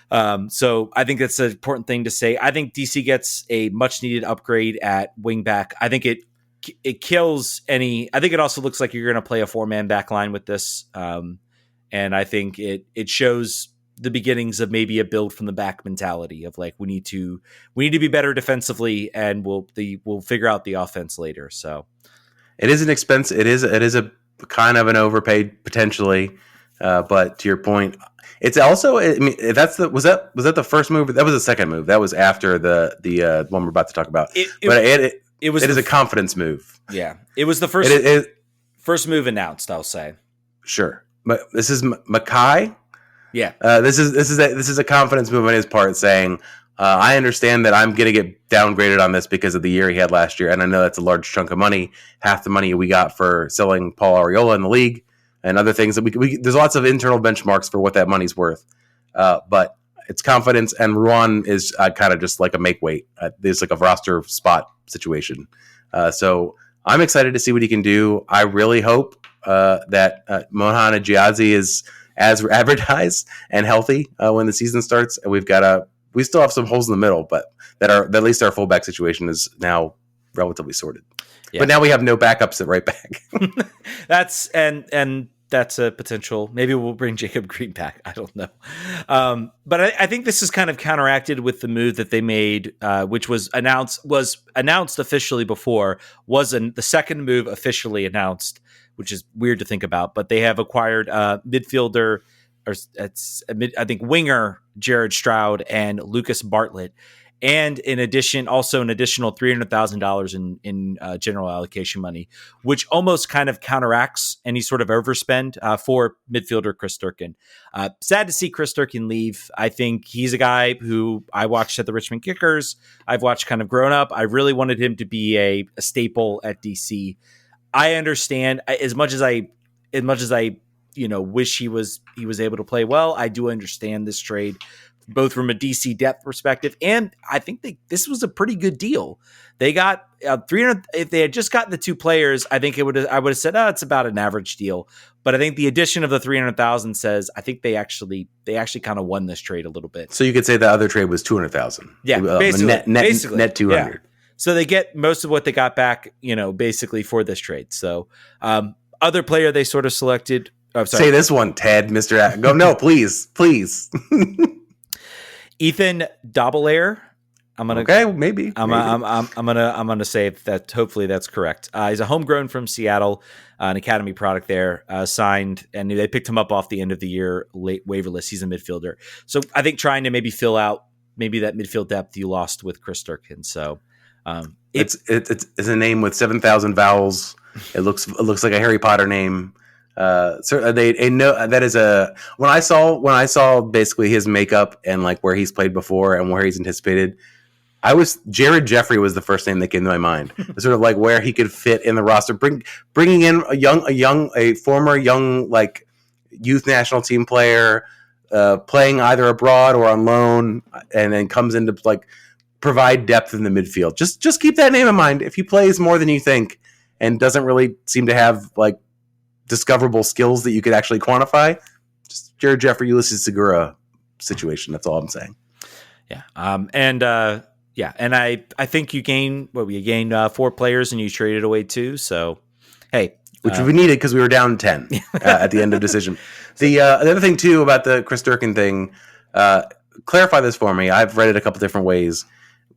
So I think that's an important thing to say. I think DC gets a much needed upgrade at wingback. I think it kills any. I think it also looks like you're going to play a 4-man back line with this. And I think it shows the beginnings of maybe a build from the back mentality of like, we need to be better defensively, and we'll figure out the offense later. So it is an expense. It is a kind of an overpaid potentially. But to your point, it's also, I mean, was that the first move? That was the second move. That was after the one we're about to talk about. It is a confidence move. Yeah. It was the first move announced, I'll say. Sure. But this is McKaye. Yeah. This is a confidence move on his part, saying, I understand that I'm going to get downgraded on this because of the year he had last year, and I know that's a large chunk of money, half the money we got for selling Paul Arriola in the league, and other things that we there's lots of internal benchmarks for what that money's worth. But it's confidence, and Ruan is kind of just like a make weight. There's like a roster spot situation. So I'm excited to see what he can do. I really hope that Mohan Ajiazi is as advertised and healthy when the season starts. And we still have some holes in the middle, but that at least our fullback situation is now relatively sorted. Yeah. But now we have no backups at right back. That's a potential. Maybe we'll bring Jacob Green back. I don't know. But I think this is kind of counteracted with the move that they made, which was announced officially before, the second move officially announced, which is weird to think about. But they have acquired midfielder, I think winger Jared Stroud and Lucas Bartlett. And in addition, also an additional $300,000 in general allocation money, which almost kind of counteracts any sort of overspend for midfielder Chris Durkin. Sad to see Chris Durkin leave. I think he's a guy who I watched at the Richmond Kickers. I've watched kind of grown up. I really wanted him to be a staple at DC. I understand as much as I wish he was able to play well. I do understand this trade, both from a DC depth perspective, and I think this was a pretty good deal. They got 300. If they had just gotten the two players, I think I would have said, it's about an average deal. But I think the addition of the 300,000 says I think they actually kind of won this trade a little bit. So you could say the other trade was 200,000. Yeah, basically net 200. Yeah. So they get most of what they got back, basically for this trade. So other player they sort of selected. Oh, sorry. Say this one, Ted, Mr. Go no, please. Ethan Dobbelair. Maybe. I'm gonna say that. Hopefully that's correct. He's a homegrown from Seattle, an academy product there. Signed, and they picked him up off the end of the year late waiver list. He's a midfielder, so I think trying to maybe fill out that midfield depth you lost with Chris Durkin. So it's a name with 7,000 vowels. It looks like a Harry Potter name. Certainly they know that is when I saw basically his makeup and like where he's played before and where he's anticipated, Jared Jeffrey was the first name that came to my mind. Sort of like where he could fit in the roster, bringing in a former young like youth national team player, playing either abroad or on loan, and then comes in to like provide depth in the midfield. Just keep that name in mind. If he plays more than you think and doesn't really seem to have like discoverable skills that you could actually quantify, just Jared Jeffrey, Ulysses Segura situation. That's all I'm saying. Yeah. And I think you gained 4 players and you traded away 2. So, hey, which we needed because we were down 10 at the end of decision. The other thing too about the Chris Durkin thing, clarify this for me. I've read it a couple different ways.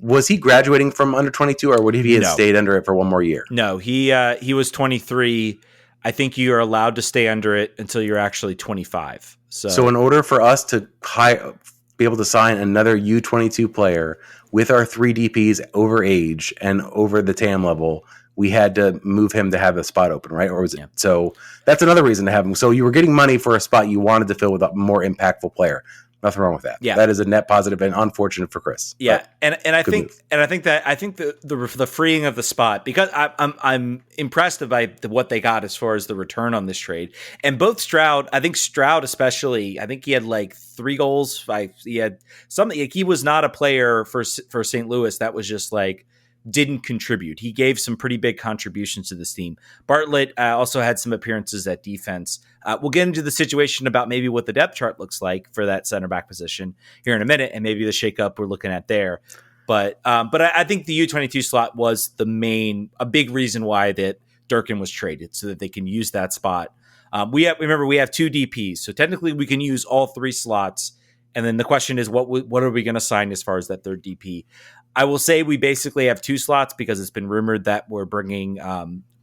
Was he graduating from under 22, or would he have stayed under it for one more year? No, he was 23. I think you are allowed to stay under it until you're actually 25. So in order for us to be able to sign another U22 player with our 3 DPs over age and over the TAM level, we had to move him to have a spot open, right? Or was it? Yeah. So that's another reason to have him. So you were getting money for a spot you wanted to fill with a more impactful player. Nothing wrong with that. Yeah. That is a net positive and unfortunate for Chris. Yeah. And I think the freeing of the spot, because I'm impressed by what they got as far as the return on this trade. And both Stroud especially, I think he had like 3 goals. He had something, like he was not a player for St. Louis that was just like didn't contribute. He gave some pretty big contributions to this team. Bartlett also had some appearances at defense. We'll get into the situation about maybe what the depth chart looks like for that center back position here in a minute, and maybe the shakeup we're looking at there. But I think the U22 slot was a big reason why that Durkin was traded, so that they can use that spot. We have two DPs, so technically we can use all three slots. And then the question is, what are we going to sign as far as that third DP? I will say we basically have two slots because it's been rumored that we're bringing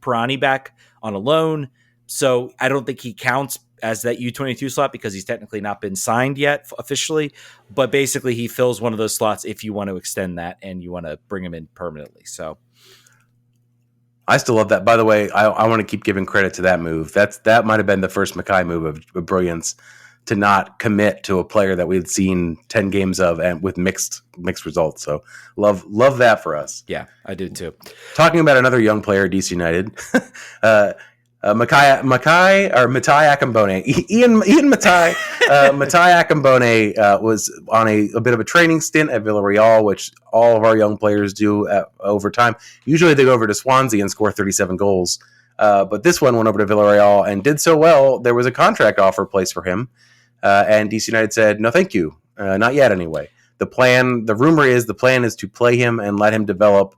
Pirani back on a loan. So I don't think he counts as that U22 slot because he's technically not been signed yet officially. But basically he fills one of those slots if you want to extend that and you want to bring him in permanently. So I still love that. By the way, I want to keep giving credit to that move. That might have been the first McKaye move of brilliance, to not commit to a player that we'd seen 10 games of and with mixed results. So love that for us. Yeah, I did too. Talking about another young player, DC United, Matai Akambone, Ian Matai, Matai Akambone was on a bit of a training stint at Villarreal, which all of our young players do over time. Usually they go over to Swansea and score 37 goals. But this one went over to Villarreal and did so well, there was a contract offer placed for him. And DC United said, no, thank you. Not yet anyway. The rumor is the plan is to play him and let him develop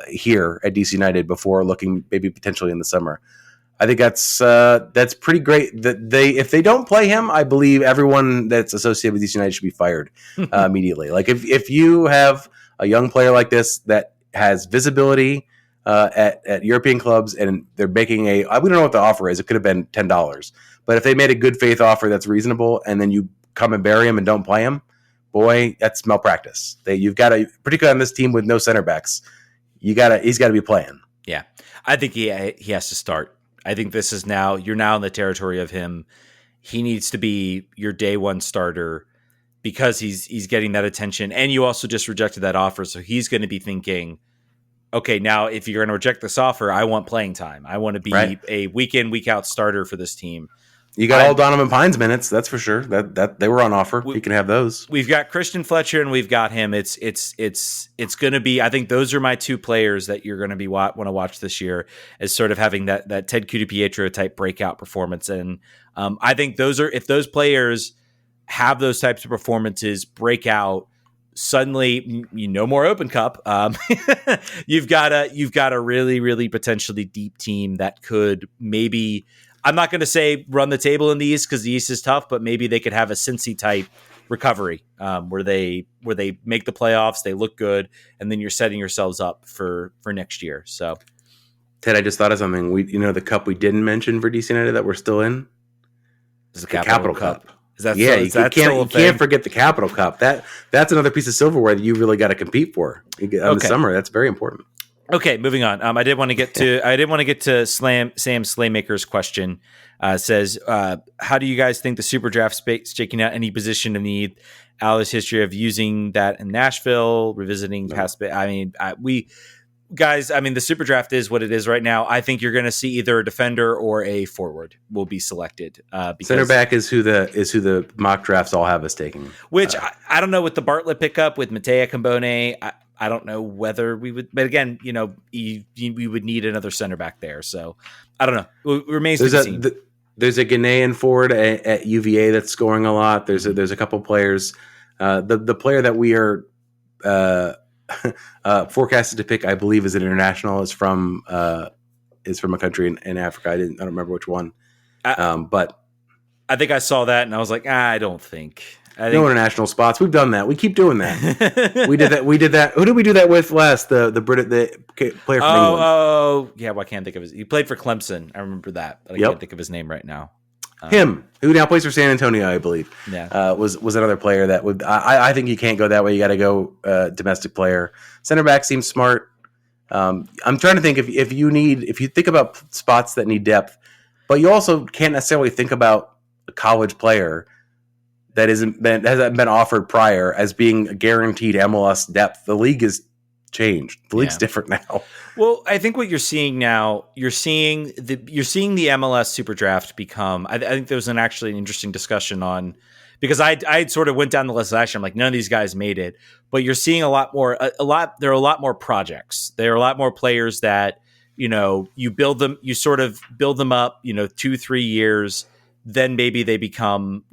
here at DC United before looking maybe potentially in the summer. I think that's pretty great. That if they don't play him, I believe everyone that's associated with DC United should be fired immediately. Like if you have a young player like this that has visibility at European clubs and they're making we don't know what the offer is. It could have been $10, but if they made a good faith offer that's reasonable and then you come and bury him and don't play him, boy, that's malpractice. You've got to, particularly on this team with no center backs, he's got to be playing. Yeah, I think he has to start. I think this is you're now in the territory of him. He needs to be your day one starter because he's getting that attention. And you also just rejected that offer. So he's going to be thinking, okay, now if you're going to reject this offer, I want playing time. I want to be a week in, week out starter for this team. You got all Donovan Pines minutes, that's for sure. That they were on offer. You can have those. We've got Christian Fletcher and we've got him. It's going to be. I think those are my two players that you're going to be want to watch this year as sort of having that Ted Pietro type breakout performance. And I think if those players have those types of performances, break out. Suddenly, no more Open Cup. You've got a really, really potentially deep team that could maybe. I'm not going to say run the table in the East because the East is tough, but maybe they could have a Cincy type recovery where they make the playoffs, they look good, and then you're setting yourselves up for next year. So, Ted, I just thought of something. The cup we didn't mention for DC United that we're still in is the Capital Cup. You can't forget the Capital Cup. That's another piece of silverware that you really got to compete for in the summer. That's very important. Okay, moving on. I did want to get to Sam Slaymaker's question. Says, how do you guys think the Super Draft space shaking out any position of need? Ali's history of using that in Nashville, revisiting past. The Super Draft is what it is right now. I think you're going to see either a defender or a forward will be selected. Center back is who the mock drafts all have us taking. Which I don't know with the Bartlett pickup with Matteo Cambone. I don't know whether we would, but again, we would need another center back there. So I don't know. It remains to be seen. There's a Ghanaian forward at UVA that's scoring a lot. There's a couple players. The player that we are forecasted to pick, I believe, is an international. Is from a country in Africa. I don't remember which one. But I think I saw that and I was like, I don't think. No international spots. We've done that. We keep doing that. We did that. Who did we do that with last? The player from England. Oh, yeah. Well, I can't think of he played for Clemson. I remember that, but I can't think of his name right now. Him, who now plays for San Antonio, I believe. Yeah. Was another player that would. I think you can't go that way. You got to go domestic player. Center back seems smart. I'm trying to think if you think about spots that need depth, but you also can't necessarily think about a college player that hasn't been offered prior as being a guaranteed MLS depth. The league has changed. The league's different now. Well, I think what you're seeing now, you're seeing the MLS Super Draft become. I think there was actually an interesting discussion on because I sort of went down the list last year. I'm like, none of these guys made it, but you're seeing a lot more. There are a lot more projects. There are a lot more players that you build them. You sort of build them up. 2-3 years, then maybe they become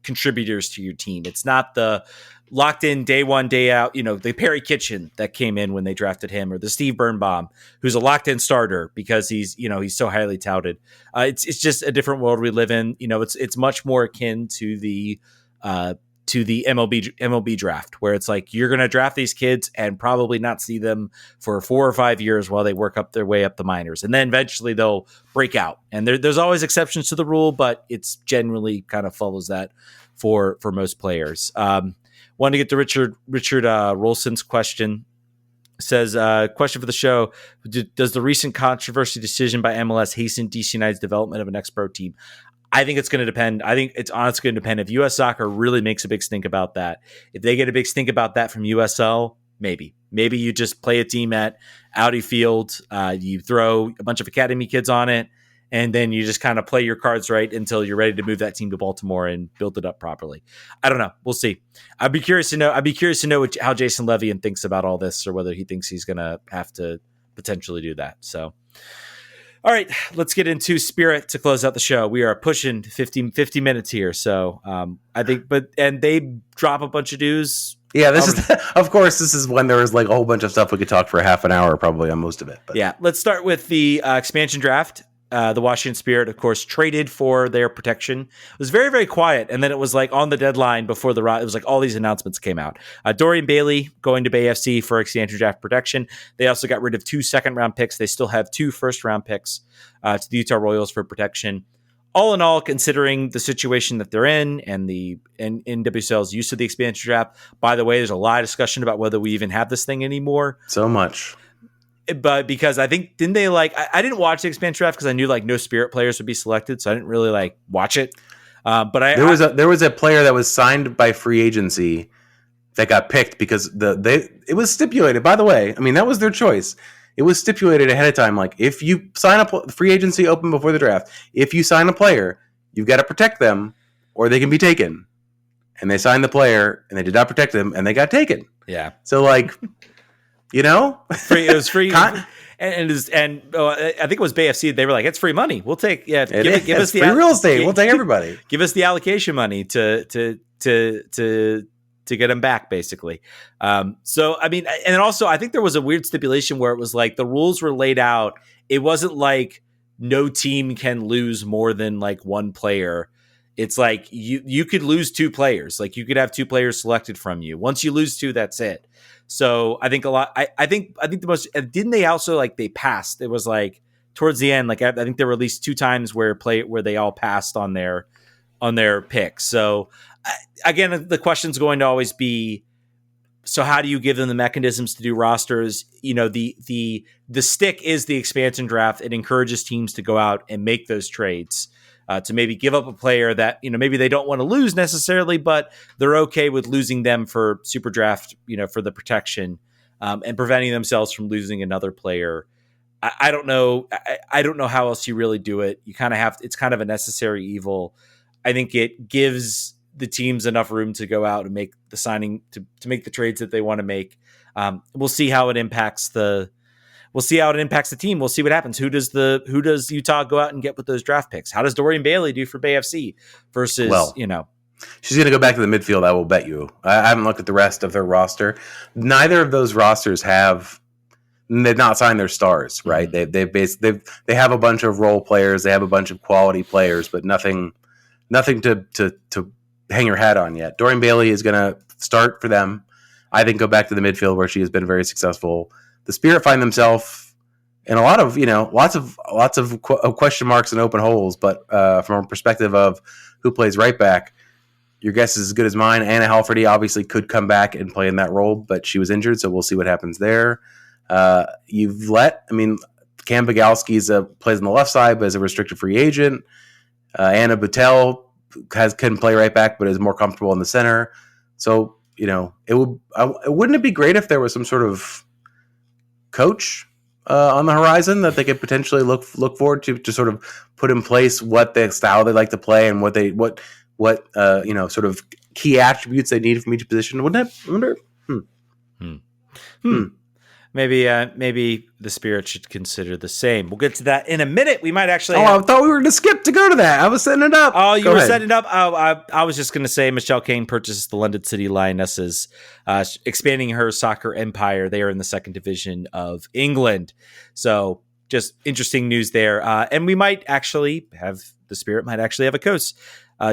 contributors to your team. It's not the locked in day one, day out, the Perry Kitchen that came in when they drafted him, or the Steve Birnbaum, who's a locked in starter because he's so highly touted. It's just a different world we live in. It's much more akin to the MLB draft, where it's like, you're going to draft these kids and probably not see them for 4 or 5 years while they work up their way up the minors. And then eventually they'll break out. And there's always exceptions to the rule, but it's generally kind of follows that for most players. Want to get to Richard Rolson's question. Says, question for the show. Does the recent controversy decision by MLS hasten DC United's development of an ex-pro team? I think it's going to depend. I think it's honestly going to depend if U.S. Soccer really makes a big stink about that. If they get a big stink about that from USL, maybe you just play a team at Audi Field. You throw a bunch of academy kids on it, and then you just kind of play your cards right until you're ready to move that team to Baltimore and build it up properly. I don't know. We'll see. I'd be curious to know how Jason Levian thinks about all this, or whether he thinks he's going to have to potentially do that. So, all right, let's get into Spirit to close out the show. We are pushing 50 minutes here. So I think, and they drop a bunch of news. Yeah, of course, this is when there was like a whole bunch of stuff we could talk for half an hour probably on most of it. But. Yeah, let's start with the expansion draft. The Washington Spirit, of course, traded for their protection. It was very, very quiet. And then it was like on the deadline before it was like all these announcements came out. Dorian Bailey going to Bay FC for expansion draft protection. They also got rid of 2 second-round picks. They still have 2 first-round picks to the Utah Royals for protection. All in all, considering the situation that they're in and the NWSL's use of the expansion draft, by the way, there's a lot of discussion about whether we even have this thing anymore. So much. But because I think, didn't they I didn't watch the expansion draft because I knew no Spirit players would be selected, so I didn't really watch it. But there was a player that was signed by free agency that got picked because it was stipulated. By the way, I mean that was their choice. It was stipulated ahead of time. If you sign up, free agency open before the draft. If you sign a player, you've got to protect them, or they can be taken. And they signed the player, and they did not protect them, and they got taken. Yeah. So free. It was free, and I think it was Bay FC. They were like, "It's free money. We'll take. Yeah, give us the free real estate. We'll take everybody. Give us the allocation money to get them back, basically." So I mean, and then also I think there was a weird stipulation where it was like the rules were laid out. It wasn't like no team can lose more than one player. It's like you could lose 2 players. You could have 2 players selected from you. Once you lose 2, that's it. So I think a lot. I think the most. Didn't they also they passed? It was towards the end. I think there were at least 2 times where they all passed on their picks. So again, the question's going to always be: so how do you give them the mechanisms to do rosters? The stick is the expansion draft. It encourages teams to go out and make those trades. To maybe give up a player that, maybe they don't want to lose necessarily, but they're okay with losing them for super draft, for the protection, and preventing themselves from losing another player. I don't know. I don't know how else you really do it. You kind of have, it's kind of a necessary evil. I think it gives the teams enough room to go out and make the signing, to make the trades that they want to make. We'll see how it impacts the team. We'll see what happens. Who does Utah go out and get with those draft picks? How does Dorian Bailey do for Bay FC versus, She's going to go back to the midfield, I will bet you. I haven't looked at the rest of their roster. Neither of those rosters they've not signed their stars, right? Mm-hmm. They have a bunch of role players. They have a bunch of quality players, but nothing to hang your hat on yet. Dorian Bailey is going to start for them. I think go back to the midfield where she has been very successful. The Spirit find themselves in a lot of, lots of question marks and open holes. But from a perspective of who plays right back, your guess is as good as mine. Anna Halferty obviously could come back and play in that role, but she was injured, so we'll see what happens there. Cam Bogalski plays on the left side, but is a restricted free agent. Anna Butel can play right back, but is more comfortable in the center. So, wouldn't it be great if there was some sort of coach on the horizon that they could potentially look forward to sort of put in place what the style they like to play and what what sort of key attributes they need from each position. Wouldn't that? I wonder. Maybe the Spirit should consider the same. We'll get to that in a minute. We might actually. I thought we were going to skip to go to that. I was setting it up. Oh, you were setting it up. I was just going to say Michelle Kang purchases the London City Lionesses, expanding her soccer empire. They are in the second division of England. So just interesting news there. And we might actually have the Spirit might actually have a coach.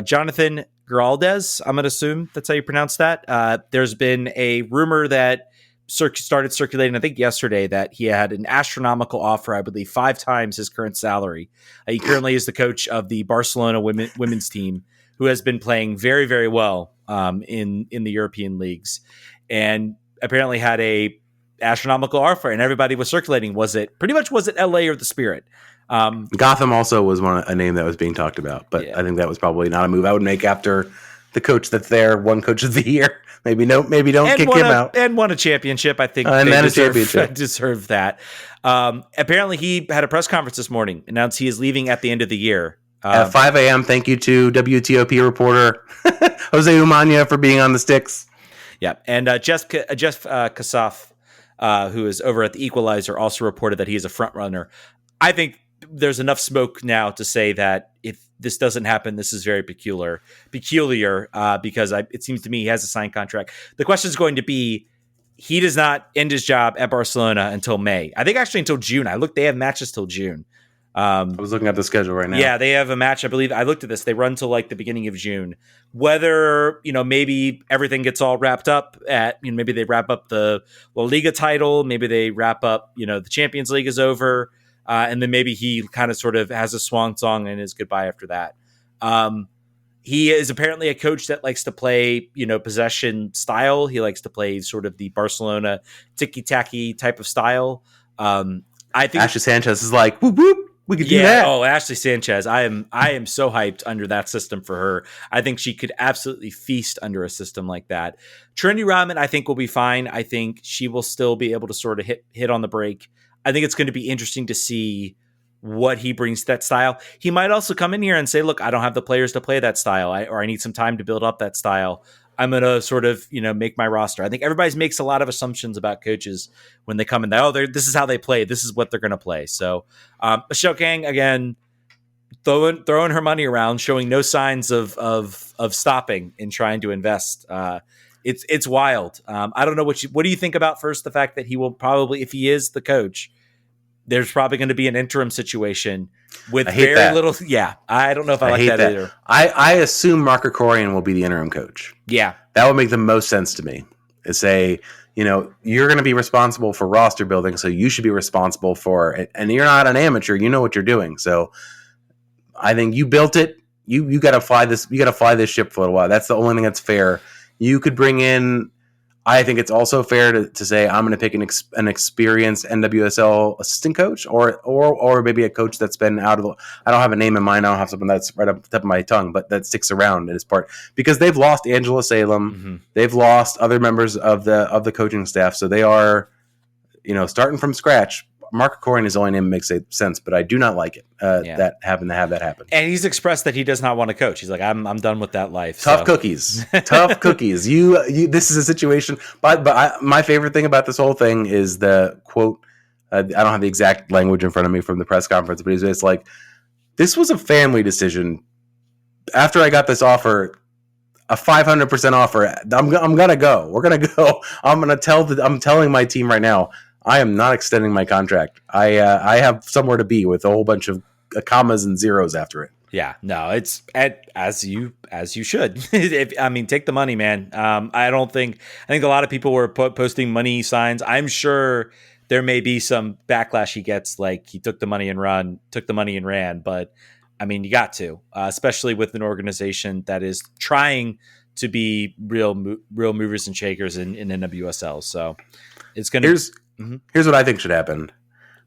Jonathan Giraldez, I'm going to assume that's how you pronounce that. There's been a rumor that started circulating, I think yesterday, that he had an astronomical offer, I believe 5 times his current salary. He currently is the coach of the Barcelona women's team, who has been playing very, very well in the European leagues, and apparently had a astronomical offer, and everybody was circulating. Was it LA or the Spirit? Gotham also was a name that was being talked about, but yeah. I think that was probably not a move I would make after the coach that's there won Coach of the Year. Maybe don't kick him out. And won a championship. I think and they deserve that. Apparently, he had a press conference this morning, announced he is leaving at the end of the year. At 5 a.m., thank you to WTOP reporter Jose Umania for being on the sticks. Yeah, and Jeff Kassoff, who is over at the Equalizer, also reported that he is a front runner. I think there's enough smoke now to say that if this doesn't happen, this is very peculiar, because it seems to me he has a signed contract. The question is going to be, he does not end his job at Barcelona until May. I think actually until June. They have matches till June. I was looking at the schedule right now. Yeah, they have a match. I believe I looked at this. They run till like the beginning of June. Whether, maybe everything gets all wrapped up at, maybe they wrap up the La Liga title. Maybe they wrap up, the Champions League is over. And then maybe he kind of sort of has a swan song and is goodbye after that. He is apparently a coach that likes to play, possession style. He likes to play sort of the Barcelona ticky-tacky type of style. I think Ashley Sanchez is like, whoop, whoop, we could do that. Oh, Ashley Sanchez. I am so hyped under that system for her. I think she could absolutely feast under a system like that. Trinity Rodman, I think, will be fine. I think she will still be able to sort of hit on the break. I think it's going to be interesting to see what he brings to that style. He might also come in here and say, look, I don't have the players to play that style, or I need some time to build up that style. I'm going to sort of, make my roster. I think everybody makes a lot of assumptions about coaches when they come in. This is how they play. This is what they're going to play. So Michelle Kang, again, throwing her money around, showing no signs of stopping in trying to invest. It's wild. I don't know what do you think about first the fact that he will probably, if he is the coach, there's probably going to be an interim situation with very little. Yeah, I don't know if I like that either. I assume Mark Krikorian will be the interim coach. Yeah, that would make the most sense to me. Is say, you're going to be responsible for roster building, so you should be responsible for it. And you're not an amateur; you know what you're doing. So, I think you built it. You got to fly this. You got to fly this ship for a little while. That's the only thing that's fair. You could bring in. I think it's also fair to say I'm going to pick an experienced NWSL assistant coach, or maybe a coach that's been out of the. I don't have a name in mind. I don't have something that's right up the tip of my tongue, but that sticks around in his part because they've lost Angela Salem, they've lost other members of the coaching staff, so they are, starting from scratch. Mark Krikorian is the only name that makes sense, but I do not like it that having to have that happen. And he's expressed that he does not want to coach. He's like, I'm done with that life. Tough cookies. Tough cookies. You. This is a situation. But my favorite thing about this whole thing is the quote. I don't have the exact language in front of me from the press conference, but it's like, this was a family decision. After I got this offer, a 500% offer, I'm gonna go. We're gonna go. I'm telling my team right now, I am not extending my contract. I have somewhere to be with a whole bunch of commas and zeros after it. Yeah, no, it's as you should. Take the money, man. I think a lot of people were posting money signs. I'm sure there may be some backlash he gets, like he took the money and ran. But you got to, especially with an organization that is trying to be real movers and shakers in NWSL. So it's going to. Here's what I think should happen.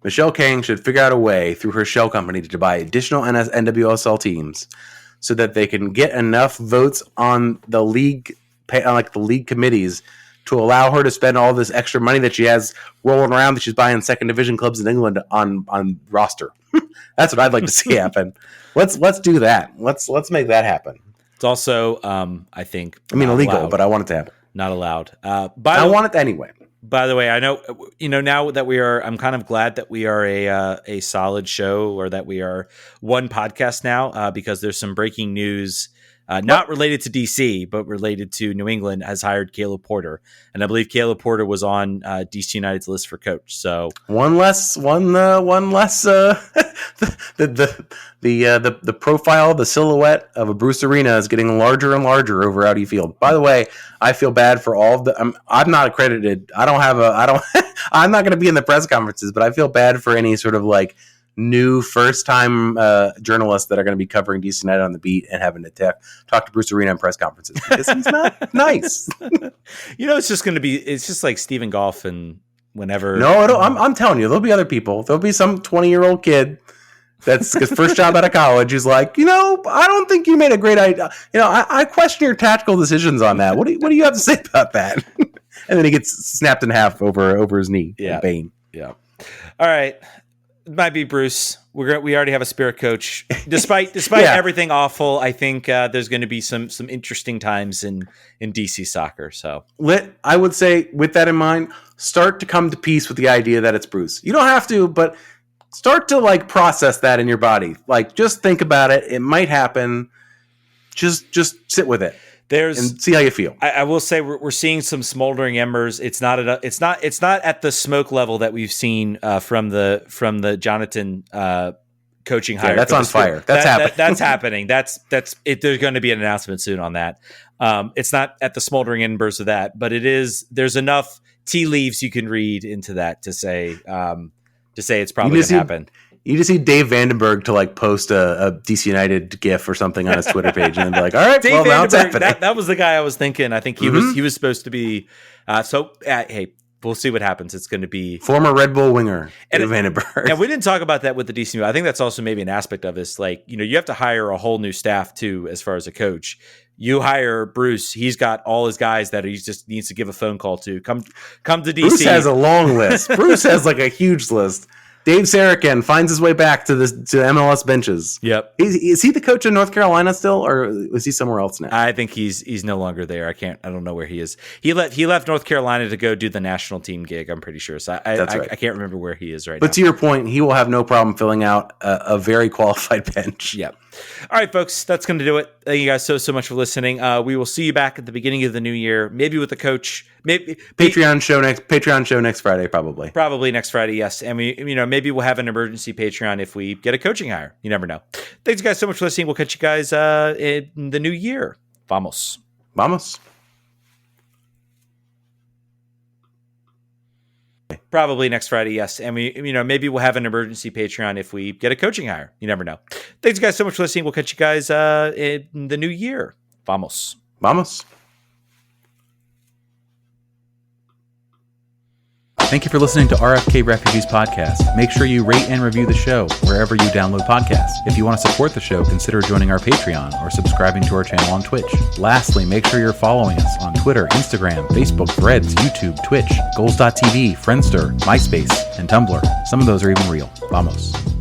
Michelle Kang should figure out a way through her shell company to buy additional NWSL teams so that they can get enough votes on the league, the league committees, to allow her to spend all this extra money that she has rolling around that she's buying second division clubs in England on roster. That's what I'd like to see happen. Let's do that. Let's make that happen. It's also, I think, illegal, allowed. but I want it to happen. Not allowed. I want it anyway. By the way, I know, now that we are, I'm kind of glad that we are a solid show, or that we are one podcast now, because there's some breaking news, not related to DC, but related to New England has hired Caleb Porter. And I believe Caleb Porter was on DC United's list for coach. So one less, the profile, the silhouette of a Bruce Arena is getting larger and larger over Audi Field. By the way, I feel bad for all of the. I'm not accredited. I'm not going to be in the press conferences, but I feel bad for any sort of like new first-time journalists that are going to be covering DC United on the beat and having to talk to Bruce Arena in press conferences because he's not nice. It's just going to be. It's just like Stephen Goff and whenever. No, I'm telling you, there'll be other people. There'll be some 20-year-old kid that's his first job out of college who's like, I don't think you made a great idea. I question your tactical decisions on that. What do you have to say about that? And then he gets snapped in half over his knee. Yeah. Bane. Yeah. All right. It might be Bruce. We already have a spirit coach. Despite everything awful, I think there's going to be some interesting times in DC soccer. So I would say, with that in mind, start to come to peace with the idea that it's Bruce. You don't have to, but start to process that in your body. Just think about it. It might happen. Just sit with it. And see how you feel. I will say we're seeing some smoldering embers. It's not at the smoke level that we've seen from the Jonathan coaching hire. Yeah, that's on fire. That's happening. That's happening. That's it. There's going to be an announcement soon on that. It's not at the smoldering embers of that, but it is. There's enough tea leaves you can read into that to say it's probably going to happen. You just need Dave Vandenberg to post a DC United GIF or something on his Twitter page, and then be like, "All right, Dave now it's happening." That was the guy I was thinking. I think he was supposed to be. Hey, we'll see what happens. It's going to be former Red Bull winger Dave Vandenberg. And we didn't talk about that with the DC. I think that's also maybe an aspect of this. You have to hire a whole new staff too, as far as a coach. You hire Bruce. He's got all his guys that he just needs to give a phone call to. Come to DC. Bruce has a long list. Bruce has a huge list. Dave Sarachan finds his way back to MLS benches. Yep. Is he the coach in North Carolina still, or is he somewhere else now? I think he's no longer there. I don't know where he is. He left North Carolina to go do the national team gig, I'm pretty sure. So That's right. I can't remember where he is right now. But to your point, he will have no problem filling out a very qualified bench. Yep. All right, folks, that's going to do it. Thank you guys so much for listening. We will see you back at the beginning of the new year, maybe with the coach. Maybe Patreon show next Friday, probably next Friday. Yes, and maybe we'll have an emergency Patreon if we get a coaching hire. You never know. Thanks, guys, so much for listening. We'll catch you guys in the new year. Vamos. Probably next Friday, yes. And maybe we'll have an emergency Patreon if we get a coaching hire. You never know. Thanks, guys, so much for listening. We'll catch you guys in the new year. Vamos. Thank you for listening to RFK Refugees Podcast. Make sure you rate and review the show wherever you download podcasts. If you want to support the show, consider joining our Patreon or subscribing to our channel on Twitch. Lastly, make sure you're following us on Twitter, Instagram, Facebook, Threads, YouTube, Twitch, Goals.tv, Friendster, MySpace, and Tumblr. Some of those are even real. Vamos.